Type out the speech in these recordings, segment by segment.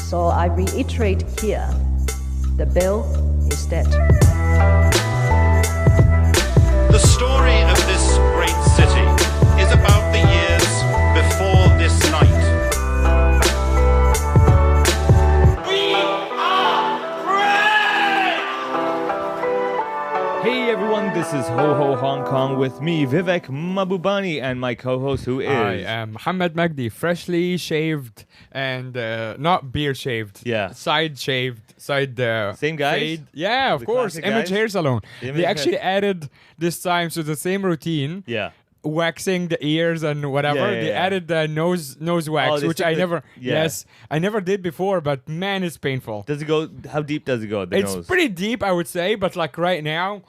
So I reiterate here, the bill is dead. The story of this great city is about the years before this night. We are free! Hey everyone, this is Ho Ho Hong Kong with me, Vivek Mabubani, and my co-host who is... I am Mohammed Magdi, freshly shaved and not beard shaved. Yeah. Side shaved. Same guys? Fade. Yeah, of The course. classic Image guys? Hair Salon. Image They hair- actually added this time, so the same routine. Yeah. Waxing the ears and whatever. Yeah, yeah, They yeah. added the nose wax, they which stick I the- never. yeah. Yes, I never did before, but man, it's painful. Does it go... How deep does it go, the It's nose? pretty deep, I would say, but like right now,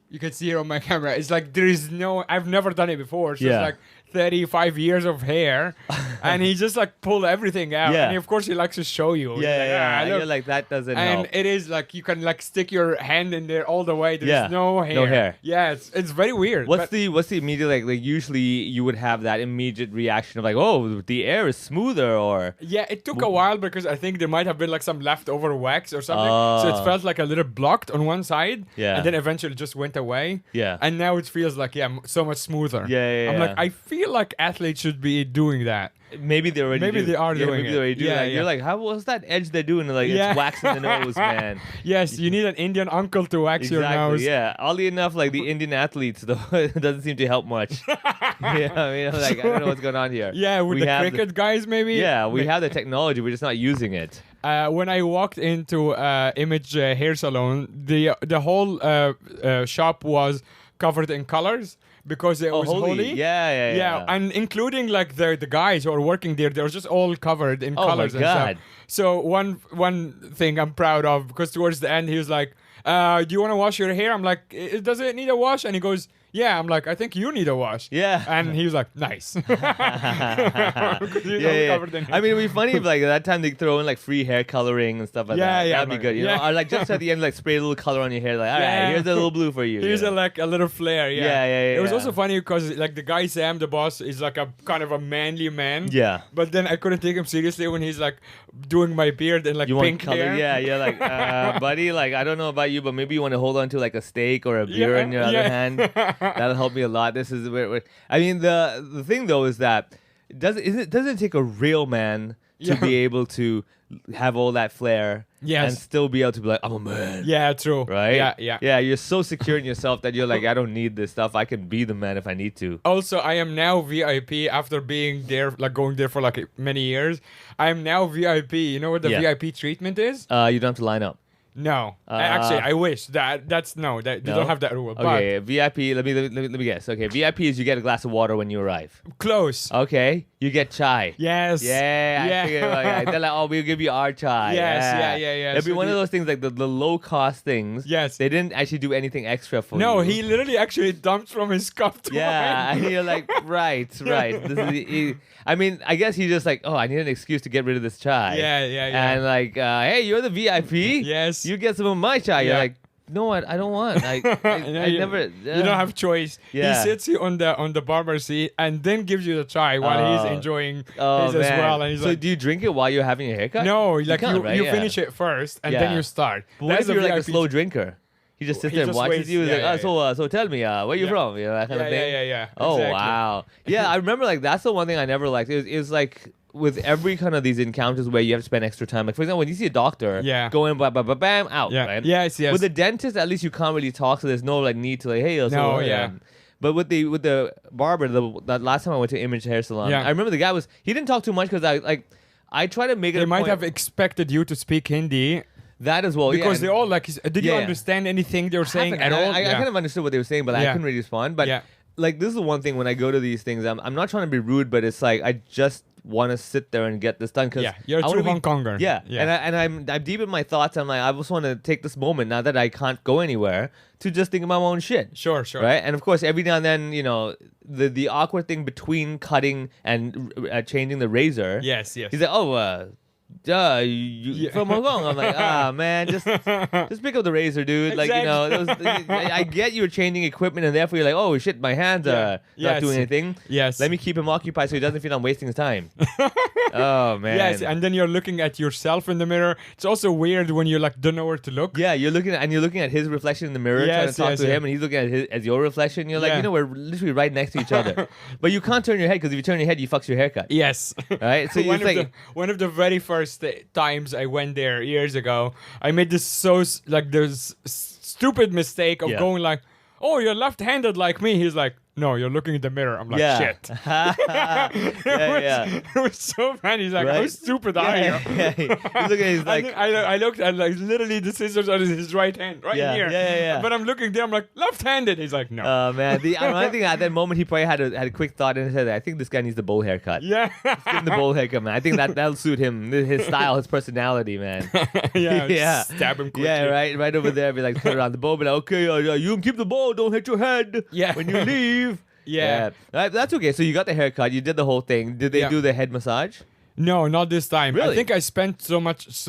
you can see it on my camera. It's like there is no. I've never done it before. So Yeah. it's like 35 years of hair, and he just like pulled everything out. Yeah. And of course, he likes to show you. He's Yeah, like, yeah, "Ah, You're look." like, that doesn't And help. it is like you can like stick your hand in there all the way. There's Yeah. no hair. No hair. Yeah, it's very weird. What's but- the immediate, like usually you would have that immediate reaction of like, oh, the air is smoother, or... Yeah, it took a while because I think there might have been like some leftover wax or something. So Oh. it felt like a little blocked on one side. Yeah. And then eventually just went away. Yeah. And now it feels like, so much smoother. Yeah, I'm yeah. like, I feel like athletes should be doing that. Maybe they already Maybe do. they are yeah, doing maybe it. they already do. Yeah, Like, yeah. You're like, how was that edge they're doing? Like, Yeah. it's waxing the nose, man. Yes, you need an Indian uncle to wax your nose. Yeah. Oddly enough, like the Indian athletes, though, it doesn't seem to help much. Yeah, I mean, like, I don't know what's going on here. Yeah, with We the have cricket guys, maybe. Yeah, we have the technology, we're just not using it. When I walked into Image Hair Salon, the whole shop was covered in colors because it was holy. Yeah. And including like the guys who are working there, they're just all covered in Oh my colors and God. stuff. So one thing I'm proud of, because towards the end he was like, "Do you want to wash your hair?" I'm like, "Does it need a wash?" And he goes, "Yeah." I'm like, "I think you need a wash." Yeah. And he was like, "Nice." 'Cause you're Yeah. covered in I mean, it'd be funny if like at that time they throw in like free hair coloring and stuff like Yeah, that. yeah, That'd be man. good. You know, Yeah. or like just at the end, like spray a little color on your hair. Like, all right, Yeah. here's a little blue for you. Here's you know? a little flair, yeah. Yeah. It was also funny because like the guy Sam, the boss, is like a kind of a manly man. Yeah. But then I couldn't take him seriously when he's like doing my beard and like You want pink color? hair. Yeah, you're like, buddy, like I don't know about you, but maybe you want to hold on to like a steak or a beer in your other hand. That'll help me a lot. This is where I mean, the thing though is that doesn't it take a real man to Yeah. be able to have all that flair Yes. and still be able to be like, I'm a man. Yeah, true. Right? Yeah. Yeah, you're so secure in yourself that you're like, I don't need this stuff. I can be the man if I need to. Also, I am now VIP after being there, like going there for like many years. I am now VIP. You know what the Yeah. VIP treatment is? You don't have to line up. No. Actually, I wish that's no. That you No? don't have that rule. Okay, VIP. Let me guess. Okay, VIP is you get a glass of water when you arrive. But close. Okay, you get chai. Yes. Yeah, I figured, like, they're like, oh, we'll give you our chai. Yes, yeah. It'd be So one of the- those things like the low cost things. Yes. They didn't actually do anything extra for you. No, he literally actually dumped from his cup to Yeah, mine. and you're like, right. This is. I mean, I guess he's just like, oh, I need an excuse to get rid of this chai. Yeah. And like, hey, you're the VIP. Yes. You get some of my chai. You're Yeah. like, no, I don't want. I you, never. You don't have choice. Yeah. He sits you on the barber seat and then gives you the chai while he's enjoying Oh, his man. as well. And he's so like, do you drink it while you're having your haircut? no, like can't, right? you Yeah. finish it first and then Yeah. you start. But what That's if you're a like a VIP slow drinker? He just sits He there and just watches waits. you. He's Yeah, like, yeah, so tell me, where you Yeah. from? You know, that kind of thing. Yeah. Oh, Exactly. wow. Yeah, I remember like that's the one thing I never liked. It was like with every kind of these encounters where you have to spend extra time. Like for example, when you see a doctor, Yeah. go in, bam, out. Yeah. Right? Yes. With a dentist, at least you can't really talk, so there's no like need to like, hey, No, yeah. But with the barber, that last time I went to Image Hair Salon, Yeah. I remember the guy he didn't talk too much because I try to make it. They a might point- have expected you to speak Hindi that as well because yeah, they all like. Did you Yeah. understand anything they were saying at all? I kind of understood what they were saying, but I Yeah. couldn't really respond. But Yeah. like this is the one thing when I go to these things, I'm not trying to be rude, but it's like I just want to sit there and get this done because Yeah, you're a true Hong Konger. Yeah, Yeah. and I'm deep in my thoughts. I'm like I just want to take this moment now that I can't go anywhere to just think about my own shit. Sure. Right, and of course, every now and then, you know, the awkward thing between cutting and changing the razor. Yes. He's like, oh, you from Hong Kong? I'm like, man, just pick up the razor, dude. Like, you know, I get you're changing equipment, and therefore you're like, oh shit, my hands are not doing anything. Yes. Let me keep him occupied so he doesn't feel I'm wasting his time. Oh man. Yes, and then you're looking at yourself in the mirror. It's also weird when you like don't know where to look. Yeah, you're looking at his reflection in the mirror, trying to talk to him, and he's looking at your reflection. You're like, you know, we're literally right next to each other, but you can't turn your head because if you turn your head, you fucks your haircut. Yes. Right. So one of the very first times I went there years ago, I made this this stupid mistake of going like, oh, you're left-handed like me. He's like, no, you're looking in the mirror. I'm like, shit. It was so funny. He's like, how stupid are you? He's looking, he's like, I looked at like literally the scissors are in his right hand, here. But I'm looking there. I'm like, left-handed. He's like, no. Oh man, I think at that moment he probably had a quick thought in his head. I think this guy needs the bowl haircut. Yeah, just give him the bowl haircut, man. I think that'll suit him, his style, his personality, man. Stab him quickly. Yeah, right over there. Be like, turn around the bowl. Be like, okay, you keep the bowl. Don't hit your head. Yeah. When you leave. Yeah. Right, that's okay. So you got the haircut. You did the whole thing. Did they do the head massage? No, not this time. Really? I think I spent so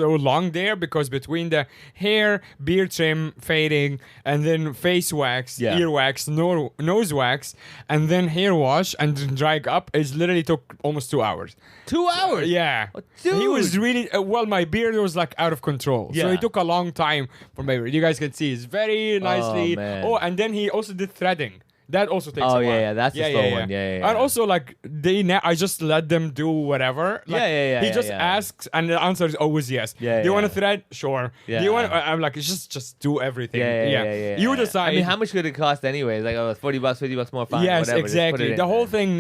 long there because between the hair, beard trim, fading, and then face wax, ear wax, nose wax, and then hair wash and then drying up, it literally took almost 2 hours. 2 hours? Yeah. Oh, dude. He was really, my beard was like out of control. Yeah. So it took a long time for my beard. You guys can see it's very nicely. Man. Oh, and then he also did threading. That also takes a while. That's the slow one. Yeah. And also, like, I just let them do whatever. Like, he just asks, and the answer is always yes. Do you want to thread? Sure. Yeah. Do you want? I'm like, just do everything. Yeah. You decide. I mean, how much could it cost anyways? Like, $40, $50 more, fine. Yes, whatever. exactly. The whole thing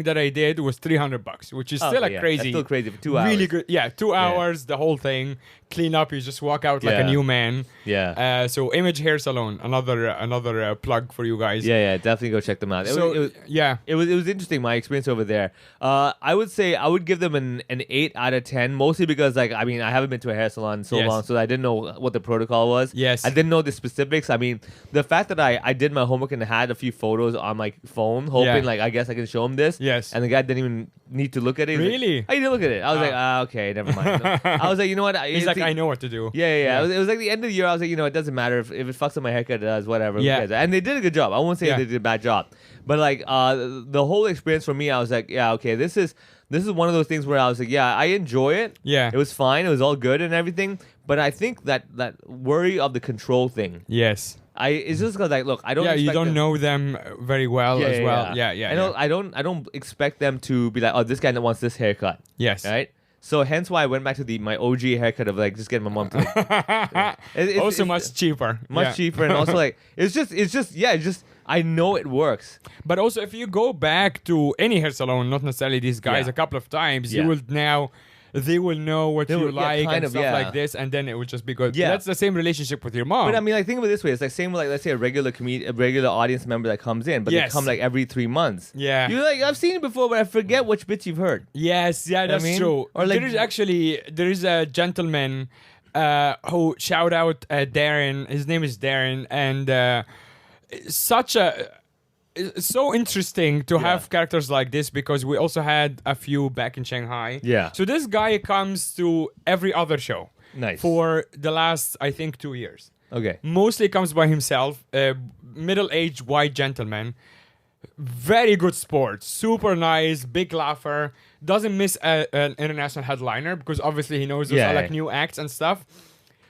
that I did was $300, which is still crazy. That's still crazy for 2 hours. Really good. Yeah, 2 hours. The whole thing. Clean up. You just walk out like a new man. Yeah. So Image Hair Salon, another plug for you guys. Yeah. Definitely go check them out. It was interesting. My experience over there. I would say I would give them an 8 out of 10, mostly because I haven't been to a hair salon in so long, so I didn't know what the protocol was. Yes. I didn't know the specifics. I mean, the fact that I did my homework and had a few photos on my phone, hoping I guess I can show him this. Yes. And the guy didn't even need to look at it. Really? Like, I didn't look at it. I was like, okay, never mind. I was like, you know what? He's like, I know what to do. Yeah. It was like the end of the year. I was like, it doesn't matter if it fucks up my haircut. It does whatever. Yeah. Who cares? And they did a good job. I won't say they did a bad job, but like the whole experience for me, I was like, okay, this is one of those things where I was like, I enjoy it. Yeah. It was fine. It was all good and everything. But I think that worry of the control thing. Yes. It's just because look, I don't. Yeah, you don't them. know them very well as well. Yeah. I don't expect them to be like, oh, this guy that wants this haircut. Yes. Right. So hence why I went back to my OG haircut of just getting my mom to. It's much cheaper. Much cheaper, and also it's just I know it works. But also, if you go back to any hair salon, not necessarily these guys, a couple of times, you will now. They will know what you like and stuff like this, and then it would just be good. Yeah. That's the same relationship with your mom. But I mean, think of it this way: it's like same with let's say a regular audience member that comes in, but they come every 3 months. Yeah, you're like, I've seen it before, but I forget which bits you've heard. Yes, that's true. Or there is a gentleman who shout out Darren. His name is Darren, and it's so interesting to have characters like this because we also had a few back in Shanghai. Yeah. So this guy comes to every other show. Nice. For the last, I think, 2 years. Okay. Mostly comes by himself. Middle-aged white gentleman. Very good sport. Super nice. Big laugher. Doesn't miss an international headliner because obviously he knows those are like new acts and stuff.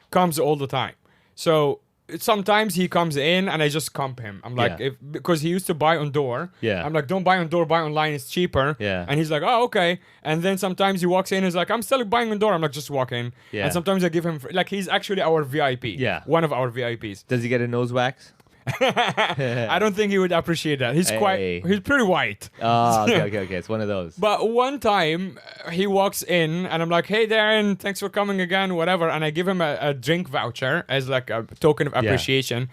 Comes all the time. So sometimes he comes in and I just comp him. I'm like, because he used to buy on door. Yeah. I'm like, don't buy on door, buy online, it's cheaper. Yeah. And he's like, oh, okay. And then sometimes he walks in and he's like, I'm still buying on door. I'm like, just walk in. Yeah. And sometimes I give him, he's actually our VIP. Yeah. One of our VIPs. Does he get a nose wax? I don't think he would appreciate that. He's he's pretty white. Oh, okay. It's one of those. But one time he walks in and I'm like, hey Darren, thanks for coming again, whatever. And I give him a drink voucher as like a token of appreciation.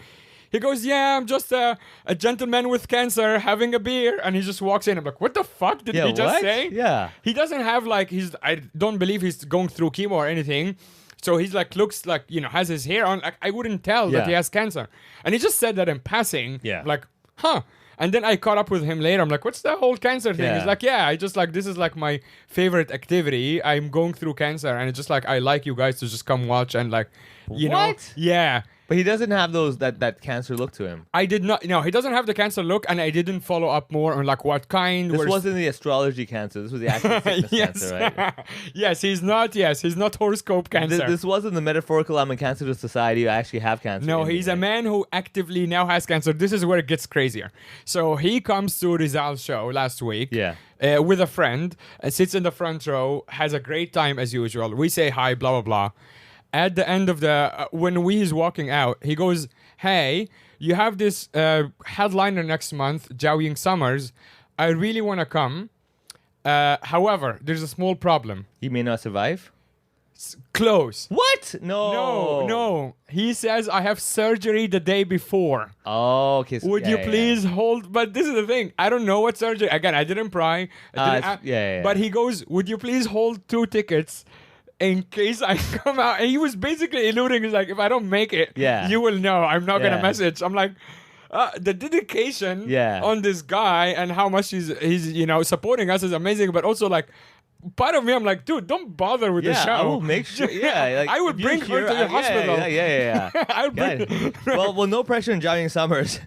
He goes, yeah, I'm just a gentleman with cancer having a beer. And he just walks in. I'm like, what the fuck did he just say? Yeah. He doesn't have I don't believe he's going through chemo or anything. So he's like, looks like, has his hair on. Like, I wouldn't tell that he has cancer. And he just said that in passing. Yeah. Like, huh. And then I caught up with him later. I'm like, what's the whole cancer thing? Yeah. He's like, yeah, I just like, this is like my favorite activity. I'm going through cancer. And it's just like, I like you guys to just come watch and like, you know. What? Yeah. But he doesn't have that cancer look to him. I did not. No, he doesn't have the cancer look, and I didn't follow up more on like what kind. This wasn't the astrology cancer. This was the actual sickness cancer, right? Yes, he's not. Yes, he's not horoscope cancer. This wasn't the metaphorical I'm a cancer to society. I actually have cancer. No, in me, he's a right? man who actively now has cancer. This is where it gets crazier. So he comes to Rizal's show last week. Yeah. With a friend, sits in the front row, has a great time as usual. We say hi, blah blah blah. At the end of the when he's walking out, he goes, "Hey, you have this headliner next month, Zhao Ying Summers. I really want to come. However, there's a small problem. He may not survive. Close." What? No. No. He says, I have surgery the day before. Oh, okay. So, Would you please hold? But this is the thing. I don't know what surgery. Again, I didn't pry. But he goes, would you please hold 2 tickets in case I come out? And he was basically alluding, he's like, if I don't make it, you will know. I'm not going to message. I'm like, the dedication on this guy and how much he's supporting us is amazing. But also like, part of me, I'm like, dude, don't bother with the show. I will make sure. Yeah, like, I would bring her to the hospital. Yeah. I would bring. well, no pressure on Zhao Ying Summers.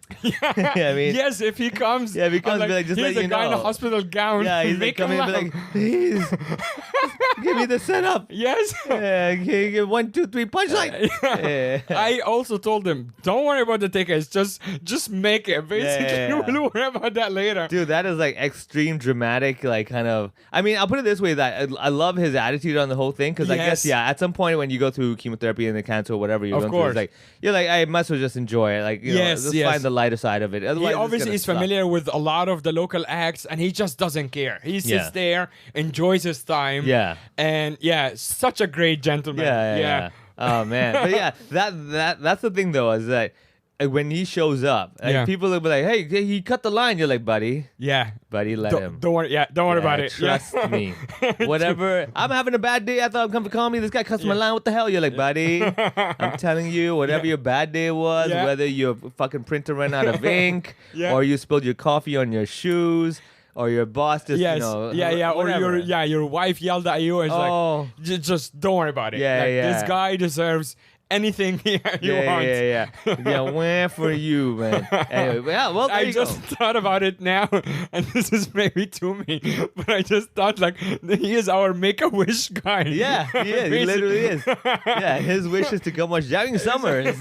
I mean, Yes, if he comes. Yeah, if he comes, I'm be like, just here's let a you guy in a know. hospital gown. yeah, he's make like coming him in and be laugh. like, please, give me the setup. Yes. Yeah, give 1, 2, 3 punchline. Yeah. I also told him, don't worry about the tickets. Just make it. Basically, we'll worry about that later. Dude, that is like extreme dramatic, like kind of. I mean, I'll put it this way: that I love his attitude on the whole thing, because I guess at some point when you go through chemotherapy and the cancer or whatever you're Of going through, course. it's like you're like, I might as well just enjoy it. Like, you know, just find the lighter side of it. Otherwise, He it's obviously gonna is suck. familiar with a lot of the local acts, and he just doesn't care. He sits there, enjoys his time. Yeah. And such a great gentleman. Yeah. Oh man, but yeah, that's the thing though, is that when he shows up, like, people will be like, "Hey, he cut the line." You're like, "Buddy, Yeah. buddy, let him." Don't worry. Yeah, don't worry about it. Trust me. Whatever. I'm having a bad day. I thought I'm coming to comedy. This guy cuts my line. What the hell? You're like, buddy. I'm telling you, whatever your bad day was, whether your fucking printer ran out of ink, or you spilled your coffee on your shoes, or your boss just, Yes. you know, Or whatever. your wife yelled at you and it's like, just don't worry about it. This guy deserves anything he wants. Yeah, where for you, man. Anyway, well, there I you just go. thought about it now, and this is maybe too me, but I just thought like he is our Make-A-Wish guy. Yeah, he is. He literally is. Yeah, his wish is to come watch Zhao Ying Summers.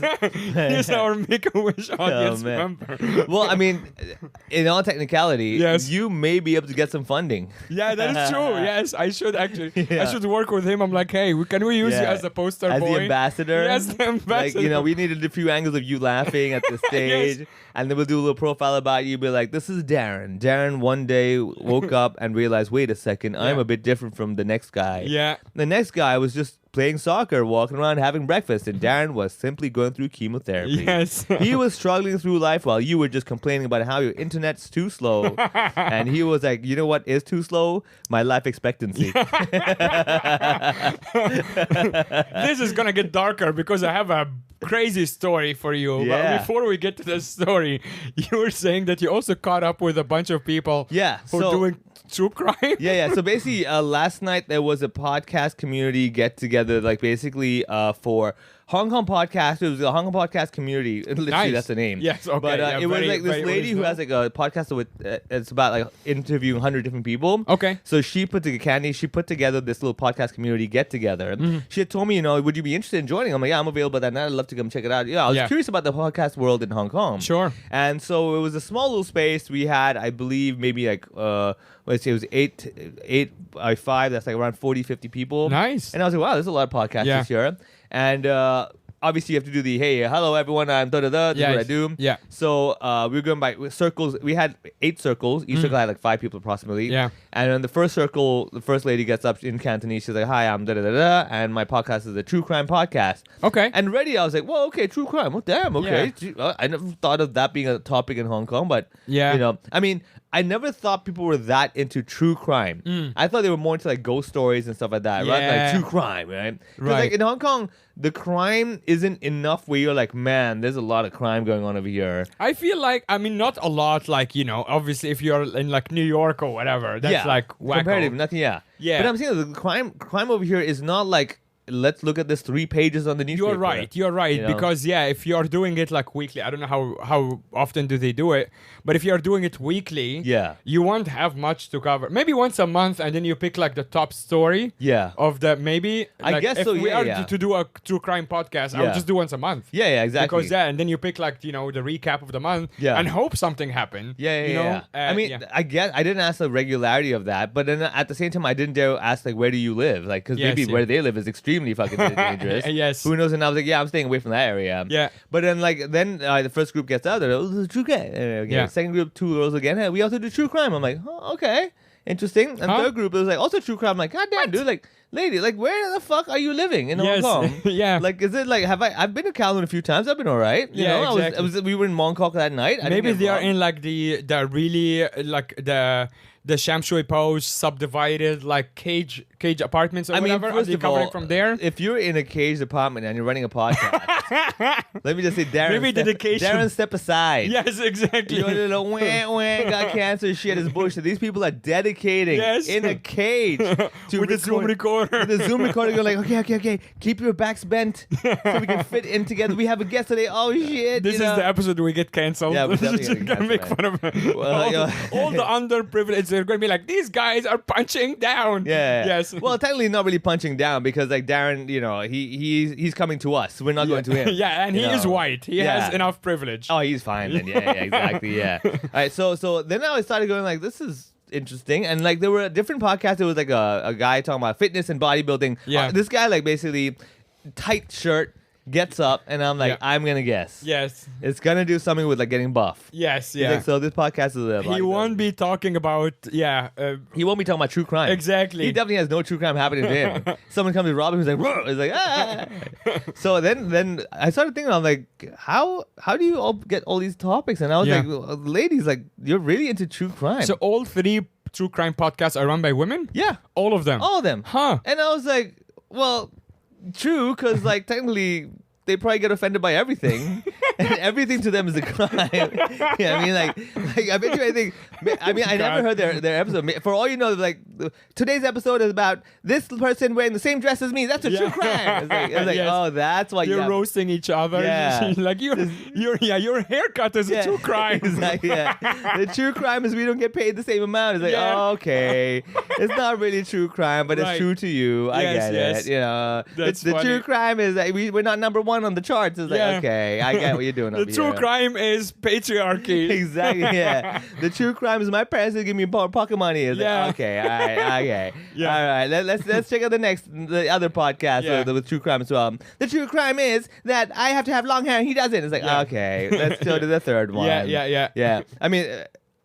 He's our Make-A-Wish audience man. member. Well, I mean, in all technicality, Yes. you may be able to get some funding. Yeah, that is true. Yes, I should actually. Yeah. I should work with him. I'm like, hey, can we use you as the poster as boy? the ambassador. Yes, the ambassador. Like, you know, we needed a few angles of you laughing at the stage, and then we'll do a little profile about you. Be like, this is Darren. Darren one day woke up and realized, wait a second, I'm a bit different from the next guy. Yeah. The next guy was just playing soccer, walking around, having breakfast, and Darren was simply going through chemotherapy. Yes. He was struggling through life while you were just complaining about how your internet's too slow. And he was like, you know what is too slow? My life expectancy. This is gonna get darker because I have a crazy story for you. Yeah. But before we get to the story, you were saying that you also caught up with a bunch of people who are doing true crime. Yeah. So basically, last night there was a podcast community get together, like basically for Hong Kong podcast. It was a Hong Kong podcast community. Literally, Nice. that's the name. Yes, okay, But yeah, it was very- like this very lady who original. has like a podcast with. It's about like interviewing 100 different people. Okay. So she put together this little podcast community get together. Mm-hmm. She had told me, would you be interested in joining? I'm like, yeah, I'm available that night. I'd love to come check it out. Yeah, I was curious about the podcast world in Hong Kong. Sure. And so it was a small little space. We had, I believe, maybe like let's say it was 8 by 5. That's like around 40, 50 people. Nice. And I was like, wow, there's a lot of podcasts this year. And obviously you have to do the, hey, hello everyone, I'm da-da-da, this is what I do. Yeah. So we were going by circles. We had 8 circles. Each circle had like 5 people approximately. Yeah. And in the first circle, the first lady gets up in Cantonese. She's like, hi, I'm da-da-da-da, and my podcast is a true crime podcast. Okay. And ready, I was like, well, okay, true crime. Well, damn, okay. I never thought of that being a topic in Hong Kong, but, Yeah. I mean, I never thought people were that into true crime. I thought they were more into like ghost stories and stuff like that, right? Yeah. Like true crime, right? Because Right. like in Hong Kong, the crime isn't enough where you're like, man, there's a lot of crime going on over here. I feel like, I mean, not a lot, like, obviously if you're in like New York or whatever, that's like wacko. comparative, nothing. Yeah. Yeah. But I'm saying the crime over here is not like, let's look at this 3 pages on the newspaper. You're right. You know? Because if you're doing it like weekly, I don't know how often do they do it, but if you're doing it weekly, Yeah. you won't have much to cover. Maybe once a month, and then you pick like the top story. Yeah. Of the maybe. I like, guess if so, we yeah, are yeah. to do a true crime podcast, I would Yeah. just do once a month. Yeah, exactly. Because and then you pick like the recap of the month. Yeah. And hope something happened. Yeah. You know? I mean, yeah. I guess I didn't ask the regularity of that, but then at the same time, I didn't dare ask like, where do you live? Like, because Yes, maybe yeah. where they live is extremely fucking dangerous. Yes. Who knows? And I was like, yeah, I'm staying away from that area. Yeah. But then the first group gets out there. Oh, this is true crime. Yeah. Second group, 2 girls again. Hey, we also do true crime. I'm like, oh, okay, interesting. And Huh? third group, it was like also true crime. I'm like, god damn, dude, like, lady, like, where the fuck are you living in Yes. Hong Kong? Yeah. Like, is it like I've been to Kowloon a few times. I've been all right. You Yeah, know, exactly. we were in Mongkok that night. I didn't Maybe get they are robbed. in like the really like the Sham Shui Post subdivided like cage apartments or I mean, whatever. Are first they of covering all, from there? if you're in a caged apartment and you're running a podcast, let me just say, Darren, Maybe dedication. Darren, step aside. Yes, exactly. Your little wah, got cancer shit is bullshit. These people are dedicating Yes. in a cage to With the Zoom recorder. With the Zoom recorder, you're like, okay, keep your backs bent so we can fit in together. We have a guest today. Oh shit! This is the episode where we get cancelled. Yeah, we're definitely We're getting gonna make cancelled, fun of Well, yeah. all the underprivileged. They're gonna be like, these guys are punching down. Yeah. Yes. Well, technically not really punching down because like Darren, he's coming to us. We're not going to him. Yeah, and he you is know. white. He Yeah. has enough privilege. Oh, he's fine then. Yeah, exactly. Yeah. All right. So then I started going like, this is interesting, and like there were different podcasts. There was like a guy talking about fitness and bodybuilding. Yeah. This guy like basically tight shirt gets up, and I'm like, Yeah. I'm gonna guess. Yes. It's gonna do something with like getting buff. Yes. He's Yeah. like, so this podcast is a He won't be talking about He won't be talking about true crime. Exactly. He definitely has no true crime happening to him. Someone comes to rob him. He's like, whoa. He's like, ah. So then I started thinking, I'm like, how do you all get all these topics? And I was Yeah. like, well, ladies, like, you're really into true crime. So all 3 true crime podcasts are run by women? yeah, All of them. all of them. Huh. And I was like, well, true, because like technically they probably get offended by everything, and everything to them is a crime. Yeah, I mean, like I bet you I never heard their episode. For all you know, like today's episode is about this person wearing the same dress as me. That's a true Yeah. crime. It's like Yes. oh, that's why You're you roasting each other. Yeah. Like your haircut is a true crime. Exactly, yeah. The true crime is we don't get paid the same amount. It's like, Yeah. oh, okay. It's not really true crime, but Right. it's true to you. I Yes, get yes. it. You know, That's the true funny. crime is that we're not number 1 on the charts. It's like, Yeah. okay, I get what you're doing The over true here. crime is patriarchy. Exactly, yeah. The true crime is my parents didn't give me pocket money. It's Yeah. like, okay, all right, okay. Yeah. All right, let's check out the other podcast Yeah. with true crime as well. The true crime is that I have to have long hair and he doesn't. It's like, Yeah. okay, let's go to the third one. Yeah. Yeah. I mean,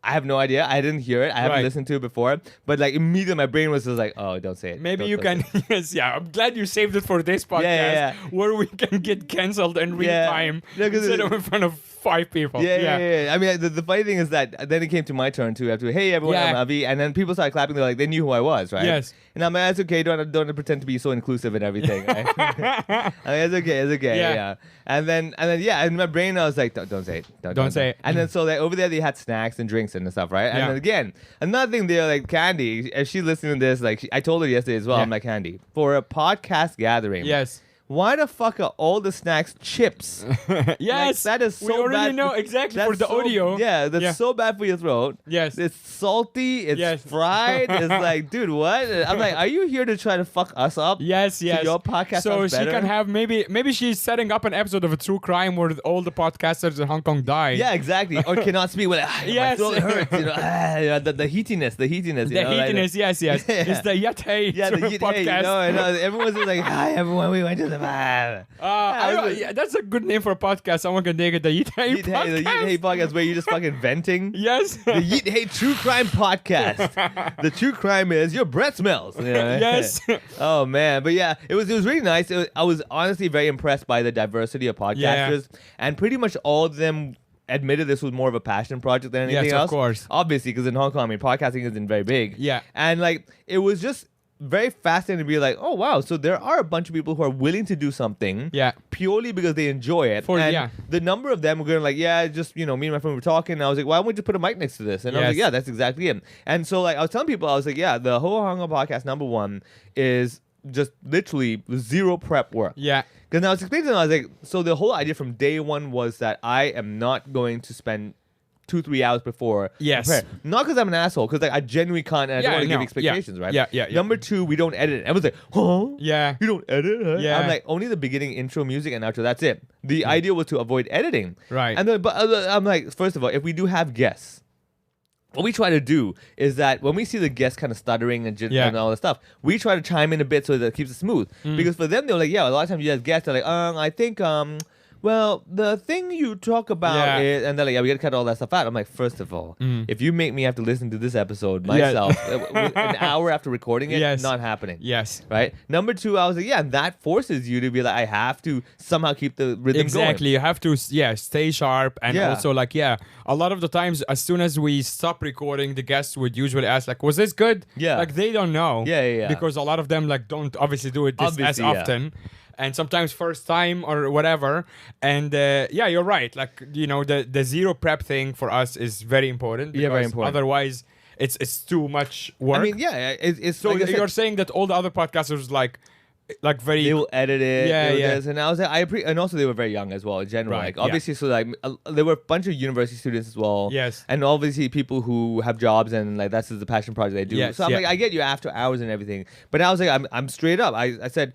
I have no idea. I didn't hear it. I haven't Right. listened to it before. But like immediately my brain was just like, oh, don't say it. Maybe Don't- you don't can. Yes, yeah. I'm glad you saved it for this podcast, yeah. where we can get cancelled in real Yeah. time No, 'cause instead it- of in front of 5 people. Yeah. I mean, the funny thing is that then it came to my turn too. After, hey everyone, Yeah. I'm Avi, and then people started clapping. They're like, they knew who I was, right? Yes. And I'm like, that's okay. Don't pretend to be so inclusive and everything. Right? I mean, it's okay. Yeah. Yeah. And then yeah, in my brain I was like, don't say it. Don't say it. And then so like over there they had snacks and drinks and stuff, right? And Yeah. then again, another thing they're like, Candy. If she's listening to this, like I told her yesterday as well. Yeah. I'm like, Candy, for a podcast gathering. Yes. Why the fuck are all the snacks chips? Yes. Like, that is so we already bad. know exactly for That's the so- audio. Yeah, that's Yeah. so bad for your throat. Yes. It's salty, it's Yes. fried. It's like, dude, what? I'm like, are you here to try to fuck us up? Yes. your podcast So sounds she better? can have maybe she's setting up an episode of a true crime where all the podcasters in Hong Kong die. Yeah, exactly. Or cannot speak. Well, Yes. my throat hurts. The heatiness. The you know, like heatiness, yes. Yeah. It's the Yet Hey yeah, the heat. podcast. Hey, I know. Everyone's just like, hi, everyone. We went to the bar. I don't- yeah, that's a good name for a podcast. Someone can take it. The Yet Hey Yeet Hey, podcast. the Yeet Hey podcast where you're just fucking venting. Yes. The Yeet Hey True Crime podcast. The true crime is your breath smells. You know? Yes. Oh man, but yeah, it was really nice. I was honestly very impressed by the diversity of podcasters, and pretty much all of them admitted this was more of a passion project than anything Yes, else. of course. Obviously, because in Hong Kong, I mean, podcasting isn't very big. Yeah. And like, it was just very fascinating to be like, oh wow, so there are a bunch of people who are willing to do something Yeah. purely because they enjoy it. Yeah. And the number of them were going like, yeah, just, me and my friend were talking, and I was like, why don't we just put a mic next to this? And I was like, Yes. yeah, that's exactly it. And so like I was telling people, I was like, yeah, the whole Hong Kong podcast #1 is just literally zero prep work. Yeah. Because I was explaining to them, I was like, so the whole idea from day one was that I am not going to spend 2-3 hours before. Yes. prepare. Not because I'm an asshole, because like I genuinely can't, and I don't want to give expectations, right? Yeah. Number 2, we don't edit it. Everyone's like, huh? Yeah. You don't edit? Huh? Yeah. I'm like, only the beginning, intro, music, and outro. That's it. The idea was to avoid editing. Right. And then, but I'm like, first of all, if we do have guests, what we try to do is that when we see the guests kind of stuttering and all that stuff, we try to chime in a bit so that it keeps it smooth. Because for them, they're like, yeah, a lot of times you have guests, they're like, I think, well, the thing you talk about is, and they're like, yeah, we gotta cut all that stuff out. I'm like, first of all, if you make me have to listen to this episode myself an hour after recording it, not happening. Yes. Right? Number 2, I was like, yeah, and that forces you to be like, I have to somehow keep the rhythm Exactly. going. You have to, stay sharp. And also, like, a lot of the times, as soon as we stop recording, the guests would usually ask, like, was this good? Yeah. Like, they don't know. Yeah. Because a lot of them, like, don't obviously do it as often. And sometimes first time or whatever. And you're right. Like, the zero prep thing for us is very important. Yeah, very important. Otherwise, it's too much work. I mean, it's so like I said, you're saying that all the other podcasters like very they will edit it. Yeah. This. And I was like, and also they were very young as well in general. Right, Like obviously, so like there were a bunch of university students as well. Yes. And obviously people who have jobs and like that's the passion project they do. Yes, So I'm like, I get you after hours and everything. But I was like, I'm straight up. I said,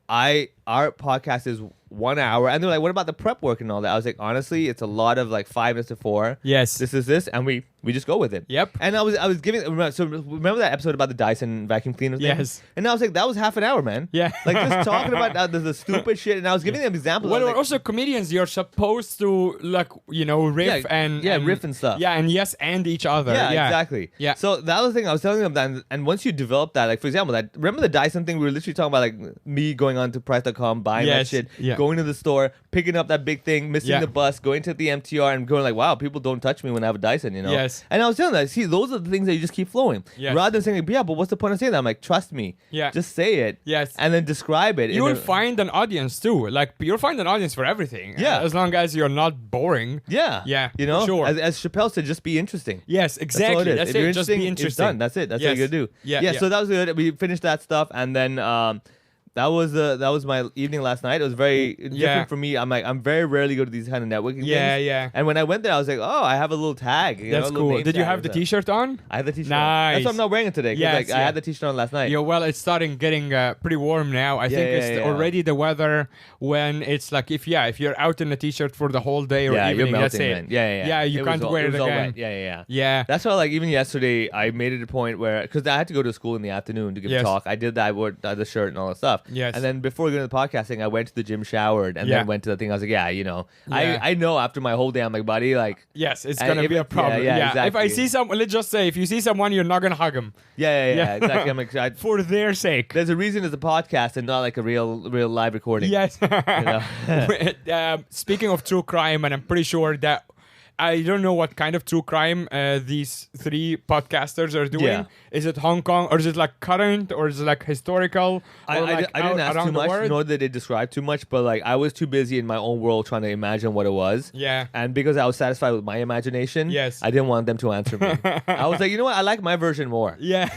our podcast is 1 hour, and they're like, what about the prep work and all that? I was like, honestly, it's a lot of like 5 minutes to 4. Yes. This is this, and we just go with it. Yep. And I was giving, so remember that episode about the Dyson vacuum cleaner thing? Yes. And I was like, that was half an hour, man. Yeah. Like just talking about the stupid shit, and I was giving them examples. Well, I was like, also comedians, you're supposed to riff and riff and stuff. Yeah, and and each other. Yeah, exactly. Yeah. So that was the thing I was telling them that, and once you develop that, like for example, that remember the Dyson thing? We were literally talking about like me going on to price.com, buying that shit, going to the store, picking up that big thing, missing the bus, going to the MTR, and going like, wow, people don't touch me when I have a Dyson, Yes. And I was telling them, see, those are the things that you just keep flowing, rather than saying, yeah, but what's the point of saying that? I'm like, trust me, just say it, Yes. and then describe it. You will find an audience too. Like you'll find an audience for everything. Yeah. As long as you're not boring. Yeah. Yeah. Sure. As Chappelle said, just be interesting. Yes, exactly. That's That's all it is. it. Just be interesting. It's done. That's it. That's all you gotta do. Yeah. So that was good. We finished that stuff, and then that was my evening last night. It was very different for me. I'm very rarely go to these kind of networking things. Yeah. And when I went there, I was like, oh, I have a little tag. That's a little cool. name Did you tag have or the something. T-shirt on? I had the T-shirt. Nice. On. That's why I'm not wearing it today. 'Cause I had the T-shirt on last night. Yeah, well, it's starting getting pretty warm now. I think it's already the weather when it's like if you're out in a T-shirt for the whole day or you're evening, melting, that's it. man. Yeah. You can't wear it all again. wet. Yeah. Yeah. That's why, like, even yesterday, I made it a point where, because I had to go to school in the afternoon to give a talk. I did that. I wore the shirt and all that stuff. Yes. And then before going to the podcasting, I went to the gym, showered, and then went to the thing. I was like, I know after my whole day, I'm like, buddy, like, yes, it's and gonna be a problem. Yeah, If I exactly. see someone, let's just say, if you see someone, you're not gonna hug him yeah, exactly. I'm like, for their sake. there's a reason it's a podcast and not like a real live recording. Yes. know? Speaking of true crime, and I'm pretty sure that I don't know what kind of true crime these 3 podcasters are doing. Yeah. Is it Hong Kong, or is it like current, or is it like historical? I or like didn't ask around too the much, world? nor did they describe too much, but like I was too busy in my own world trying to imagine what it was. Yeah. And because I was satisfied with my imagination, Yes. I didn't want them to answer me. I was like, you know what? I like my version more. Yeah.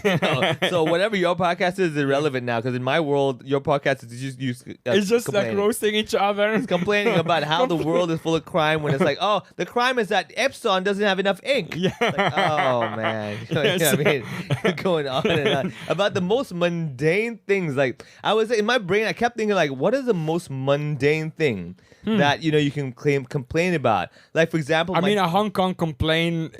So whatever your podcast is irrelevant now, because in my world, your podcast is just It's just like complaining. roasting each other. It's complaining about how the world is full of crime when it's like, oh, the crime is that Epson doesn't have enough ink. Yeah. Like, oh man. You know Yes. what I mean? Going on and on about the most mundane things. Like I was in my brain, I kept thinking like, what is the most mundane thing that you can complain about? Like for example, I mean, a Hong Kong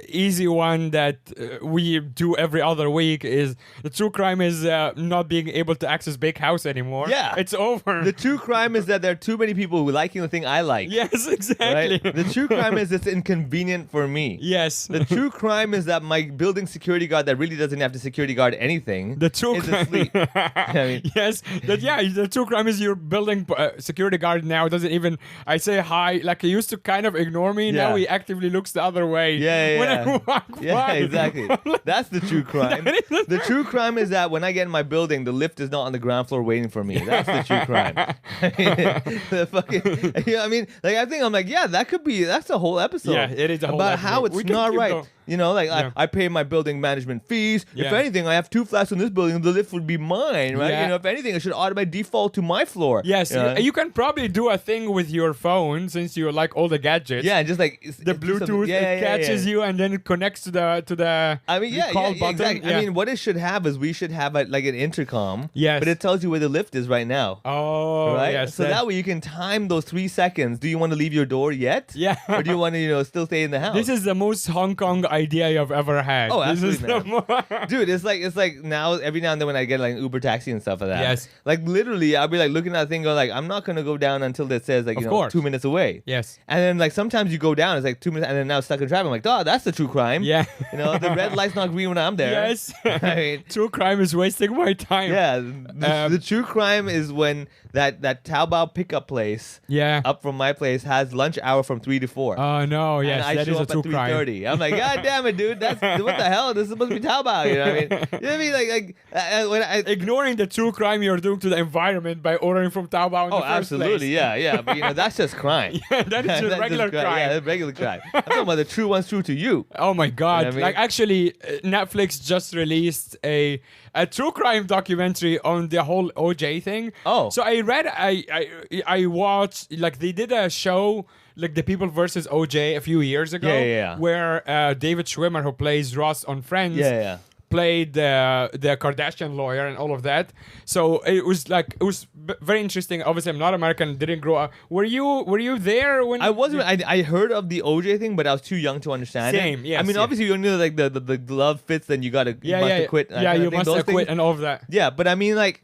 easy one that we do every other week is the true crime is not being able to access Big House anymore. Yeah. It's over. the true crime is that there are too many people who liking the thing I like. Yes, exactly. Right? The true crime is it's convenient for me. Yes. The true crime is that my building security guard that really doesn't have to security guard anything The true is crime. asleep. I mean, Yes, the true crime is your building security guard now doesn't even. I say hi, like he used to kind of ignore me. Now Yeah. he actively looks the other way. Yeah, when yeah. I walk Yeah, by. exactly. That's the true crime. The true crime is that when I get in my building, the lift is not on the ground floor waiting for me. That's the true crime. The fucking, I mean, like I think I'm like, yeah, that's a whole episode. Yeah, it is a whole about how episode. We it's can not keep right. going. You know, like Yeah. I pay my building management fees. If Yeah. anything, I have 2 flats in this building. The lift would be mine, right? Yeah. You know, if anything, it should automatically default to my floor. Yes, you know? you can probably do a thing with your phone since you like all the gadgets. Yeah, and just like The Bluetooth it catches you and then it connects to the. I mean, yeah, call yeah, button. exactly. Yeah. I mean, what it should have is we should have like an intercom. Yes. But it tells you where the lift is right now. Oh, Right? yes. So that way you can time those 3 seconds. Do you want to leave your door yet? Yeah. Or do you want to, still stay in the house? This is the most Hong Kong idea you've ever had. Oh, This is absolutely, the Dude, it's like now every now and then when I get like an Uber taxi and stuff like that. Yes. Like literally, I'll be like looking at that thing, going like, I'm not gonna go down until it says like Of you know course. 2 minutes away. Yes. And then like sometimes you go down, it's like 2 minutes, and then now stuck in traffic. I'm like, oh, that's the true crime. Yeah. You know, the red light's not green when I'm there. Yes. I mean, True crime is wasting my time. yeah. The true crime is when that Taobao pickup place Yeah. up from my place has lunch hour from 3 to 4. Oh no! Yes, and I that show is a up true at crime. 3:30. I'm like, God damn it, dude! That's what the hell? This is supposed to be Taobao. You know what I mean? You know what I mean? When I Ignoring the true crime you're doing to the environment by ordering from Taobao in the first absolutely, place. yeah. But that's just crime. That is just That's regular crime. Yeah, that's regular crime. I'm talking about the true one's true to you. Oh my god! You know what I mean? Like actually, Netflix just released a true crime documentary on the whole OJ thing. Oh. So I watched, like, they did a show like The People versus OJ a few years ago. Yeah. Where David Schwimmer, who plays Ross on Friends, Yeah. played the Kardashian lawyer and all of that. So it was very interesting. Obviously, I'm not American, didn't grow up. Were you there when I wasn't. I heard of the OJ thing, but I was too young to understand Same, it. yes, I mean, yeah. obviously, you know, like the glove fits, then you gotta you must acquit. that Yeah, kind of you thing, must those acquit things. and all of that. Yeah, but I mean, like,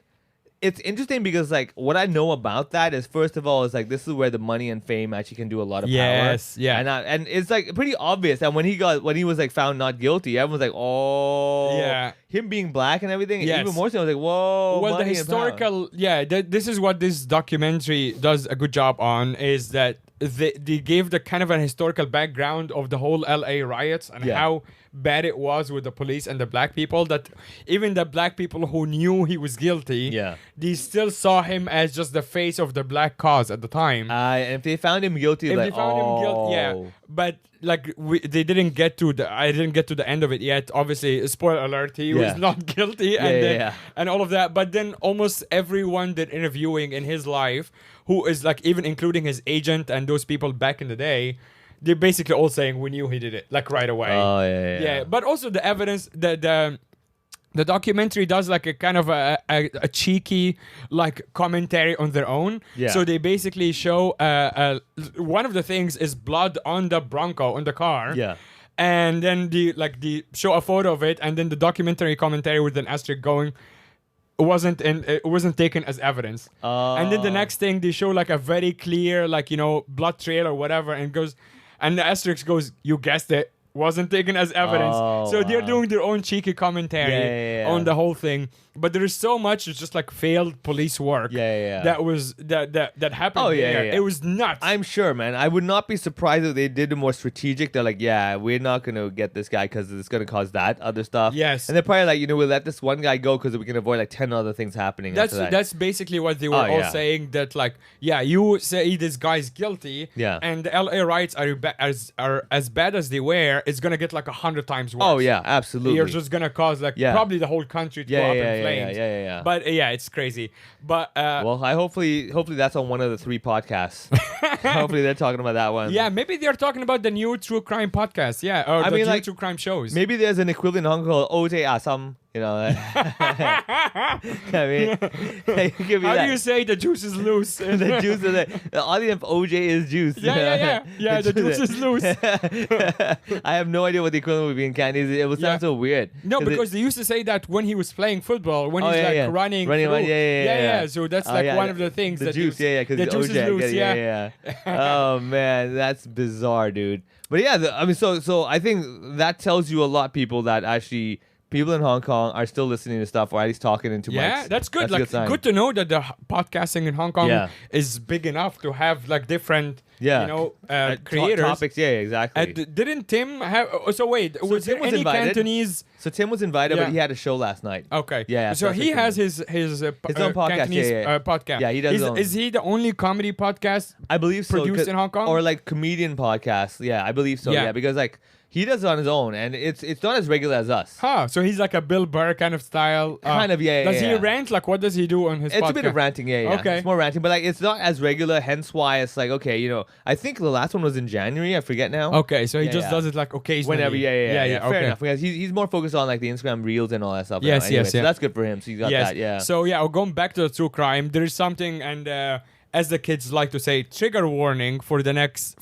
it's interesting because, like, what I know about that is, first of all, is like this is where the money and fame actually can do a lot of Yes, power. yeah. And it's like pretty obvious. And when he was like found not guilty, everyone's like, oh, Yeah. him being black and everything. Yes. Even more so, I was like, whoa. Well, the money and power. historical, this is what this documentary does a good job on, is that they gave the kind of an historical background of the whole LA riots and Yeah. how bad it was with the police and the black people, that even the black people who knew he was guilty, Yeah. they still saw him as just the face of the black cause at the time. And if they found him guilty, If like, they found him guilty, yeah. But like they didn't get to I didn't get to the end of it yet. Obviously, spoiler alert, he Yeah. was not guilty, and Yeah, then, yeah. and all of that. But then almost everyone did interviewing in his life, who is like, even including his agent and those people back in the day, they're basically all saying we knew he did it, like right away. Oh yeah. But also the evidence, the documentary does like a kind of a cheeky like commentary on their own. Yeah. So they basically show one of the things is blood on the Bronco, on the car. Yeah. And then they show a photo of it, and then the documentary commentary with an asterisk going, it wasn't taken as evidence. And then the next thing, they show like a very clear, like, blood trail or whatever, and goes, and the asterisk goes, you guessed it, wasn't taken as evidence. Oh, So they're wow. doing their own cheeky commentary Yeah. on the whole thing. But there is so much, it's just like failed police work. Yeah. That happened there. Yeah. It was nuts. I'm sure, man. I would not be surprised if they did it more strategic. They're like, yeah, we're not going to get this guy because it's going to cause that other stuff. Yes. And they're probably like, we'll let this one guy go because we can avoid like 10 other things happening. That's after that. that's basically what they were Oh, all yeah. saying, that like, yeah, you say this guy's guilty, Yeah. and the LA riots are as bad as they were, it's gonna get like 100 times worse. Oh, yeah, absolutely. You're just gonna cause like Yeah. probably the whole country to Yeah, go up yeah, in yeah, flames. yeah. But yeah, it's crazy. But Well, hopefully that's on one of the 3 podcasts. Hopefully they're talking about that one. yeah, maybe they're talking about the new true crime podcast. Yeah, or I the mean, new like, true crime shows. Maybe there's an equivalent in Hong Kong called OJ Assam. You know, I mean, it could be How that. do you say the juice is loose? The juice of the audience of OJ is juice. Yeah, the juice is loose. I have no idea what the equivalent would be in Cantonese. It would sound so weird. No, because they used to say that when he was playing football, when he's running through. Yeah. So that's one of the things. The that juice, because the juice OJ, is loose. yeah. Oh man, that's bizarre, dude. But yeah, I mean, so I think that tells you a lot, people, that actually people in Hong Kong are still listening to stuff, or at least talking into mics. Yeah, that's good. That's like, good to know that the podcasting in Hong Kong is big enough to have like different, creators. Topics, exactly. Didn't Tim have? So wait, was Tim there was any invited. Cantonese? So Tim was invited, but he had a show last night. Okay. Yeah. So he has his own podcast. Cantonese podcast. Yeah, he does his own. Is he the only comedy podcast? I believe so. Produced in Hong Kong, or like comedian podcast. Yeah, I believe so. Yeah, because like he does it on his own, and it's not as regular as us. So he's like a Bill Burr kind of style. Kind of, Does he rant? Like, what does he do on his podcast? It's a bit of ranting, yeah. Okay. It's more ranting, but like it's not as regular, hence why it's like, okay, you know, I think the last one was in January, I forget now. Okay, so he just does it like occasionally. Whenever, yeah. Fair okay. enough, because he's more focused on like the Instagram Reels and all that stuff. Yes, now. Anyway, yes. So that's good for him, so he's got that, yeah. So going back to the true crime, there is something, and as the kids like to say, trigger warning for the next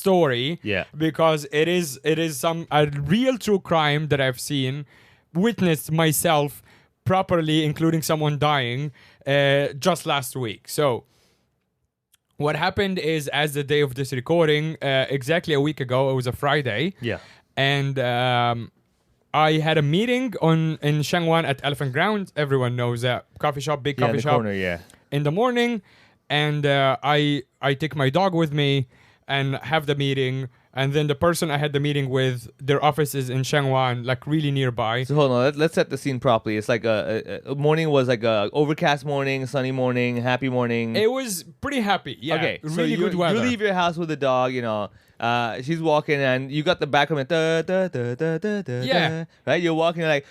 story. Yeah. Because it is a real true crime that I've seen, witnessed myself properly, including someone dying just last week. So what happened is, as the day of this recording, exactly a week ago, it was a Friday. Yeah. And I had a meeting in Shangwan at Elephant Ground. Everyone knows that coffee shop, big coffee shop. Corner, in the morning, and I take my dog with me and have the meeting. And then the person I had the meeting with, their office is in Shangwan, like really nearby. So hold on, let's set the scene properly. It's like a morning was like a overcast morning, sunny morning, happy morning. It was pretty happy. Yeah. Okay. Really so good weather. You leave your house with the dog, you know. She's walking and you got the background, right? You're walking like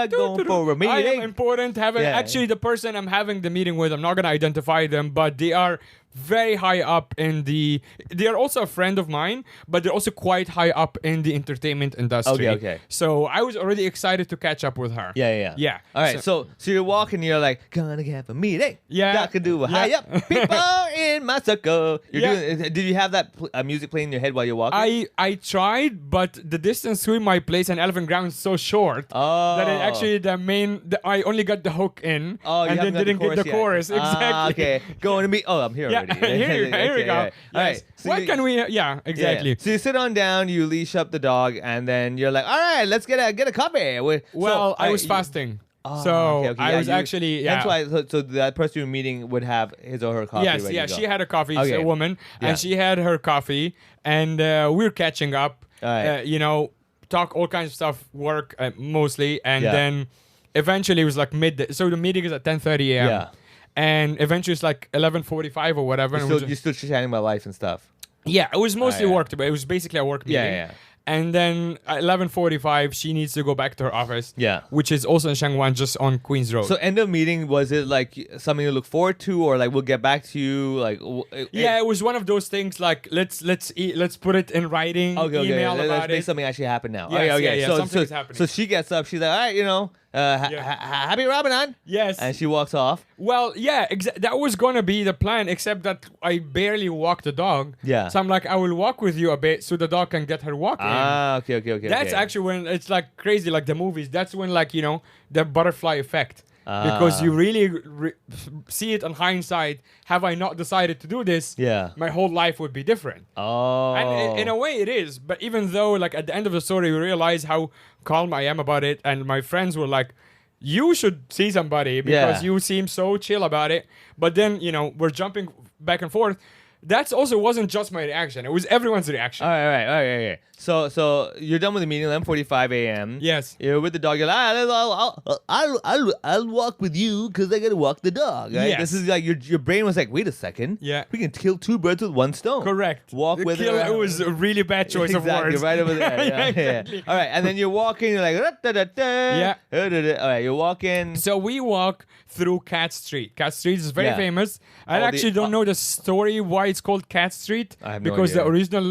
going for a meeting. I am important. Actually, the person I'm having the meeting with, I'm not gonna identify them, but they are very high up in the. They are also a friend of mine, but they're also quite high up in the entertainment industry. Okay. So I was already excited to catch up with her. Yeah. All right. So you're walking. You're like, gonna have a meeting. Yeah. Doctor do a high up. People in my circle. Did you have that music playing in your head while you're walking? I tried, but the distance between my place and Elephant Ground is so short that it actually I only got the hook in and then didn't get the chorus. Exactly. Okay. Going to meet. Oh, I'm here already. Here we go. All right. So what can we? Yeah, exactly. Yeah. So you sit on down, you leash up the dog, and then you're like, all right, let's get a coffee. I was fasting. I was actually. That's why. So that person you're meeting would have his or her coffee. Yes, she had a coffee. She's a woman, and she had her coffee, and we're catching up. All right. Talk all kinds of stuff, work mostly, and then eventually it was like midday. So the meeting is at 10:30 a.m. Yeah. And eventually it's like 11:45 or whatever. You're still chatting about life and stuff. Yeah, it was mostly work, but it was basically a work meeting. Yeah. And then at 11:45, she needs to go back to her office. Yeah. Which is also in Shangwan, just on Queens Road. So end of meeting, was it like something to look forward to, or like we'll get back to you? Like it was one of those things like let's put it in writing, email about let's it. make something actually happen now. Yes, okay. Something's happening. So she gets up, she's like, all right, happy Ramadan. Yes. And she walks off. Well, yeah, that was going to be the plan, except that I barely walk the dog. Yeah. So I'm like, I will walk with you a bit so the dog can get her walking. Okay. That's actually when it's like crazy, like the movies. That's when the butterfly effect. Because you really see it on hindsight. Have I not decided to do this, my whole life would be different. And in a way it is. But even though like at the end of the story, you realize how calm I am about it. And my friends were like, you should see somebody because you seem so chill about it. But then, we're jumping back and forth. That also wasn't just my reaction. It was everyone's reaction. All right. So you're done with the meeting, 11:45 a.m. Yes. You're with the dog. You're like, I'll walk with you because I gotta walk the dog. Right? Yes. This is like your brain was like, wait a second. Yeah. We can kill two birds with one stone. Correct. Walk with her. It was a really bad choice of words. Right over there. Yeah, exactly. All right, and then you're walking. You're like, Yeah. All right, you're walking. So we walk through Cat Street. Cat Street is very famous. I actually don't know the story why it's called Cat Street I have no because the idea. original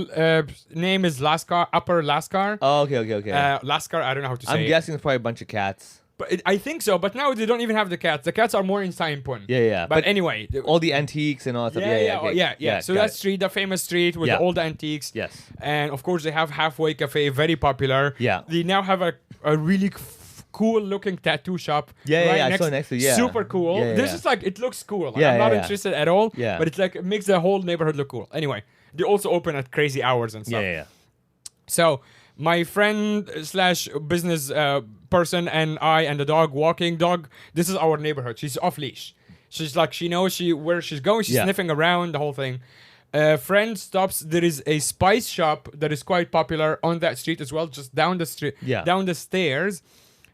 name is Lascar, Upper Lascar. Oh, okay. Lascar, I don't know how to say I'm it. guessing it's probably a bunch of cats. But I think so. But now they don't even have the cats. The cats are more in Saimpun. Yeah. But anyway. All the antiques and all that stuff. Yeah. So got that it. street, the famous street with all the antiques. Yes. And of course, they have Halfway Cafe, very popular. Yeah. They now have a really cool looking tattoo shop. I saw next to Super cool. Yeah. This is like, it looks cool. Like, Yeah, I'm not yeah. interested at all. Yeah. But it's like, it makes the whole neighborhood look cool. Anyway, they also open at crazy hours and stuff. Yeah. So my friend slash business person and I and the dog walking dog. This is our neighborhood. She's off leash. She's like, she knows where she's going. She's sniffing around, the whole thing. Friend stops. There is a spice shop that is quite popular on that street as well, just down the street, down the stairs.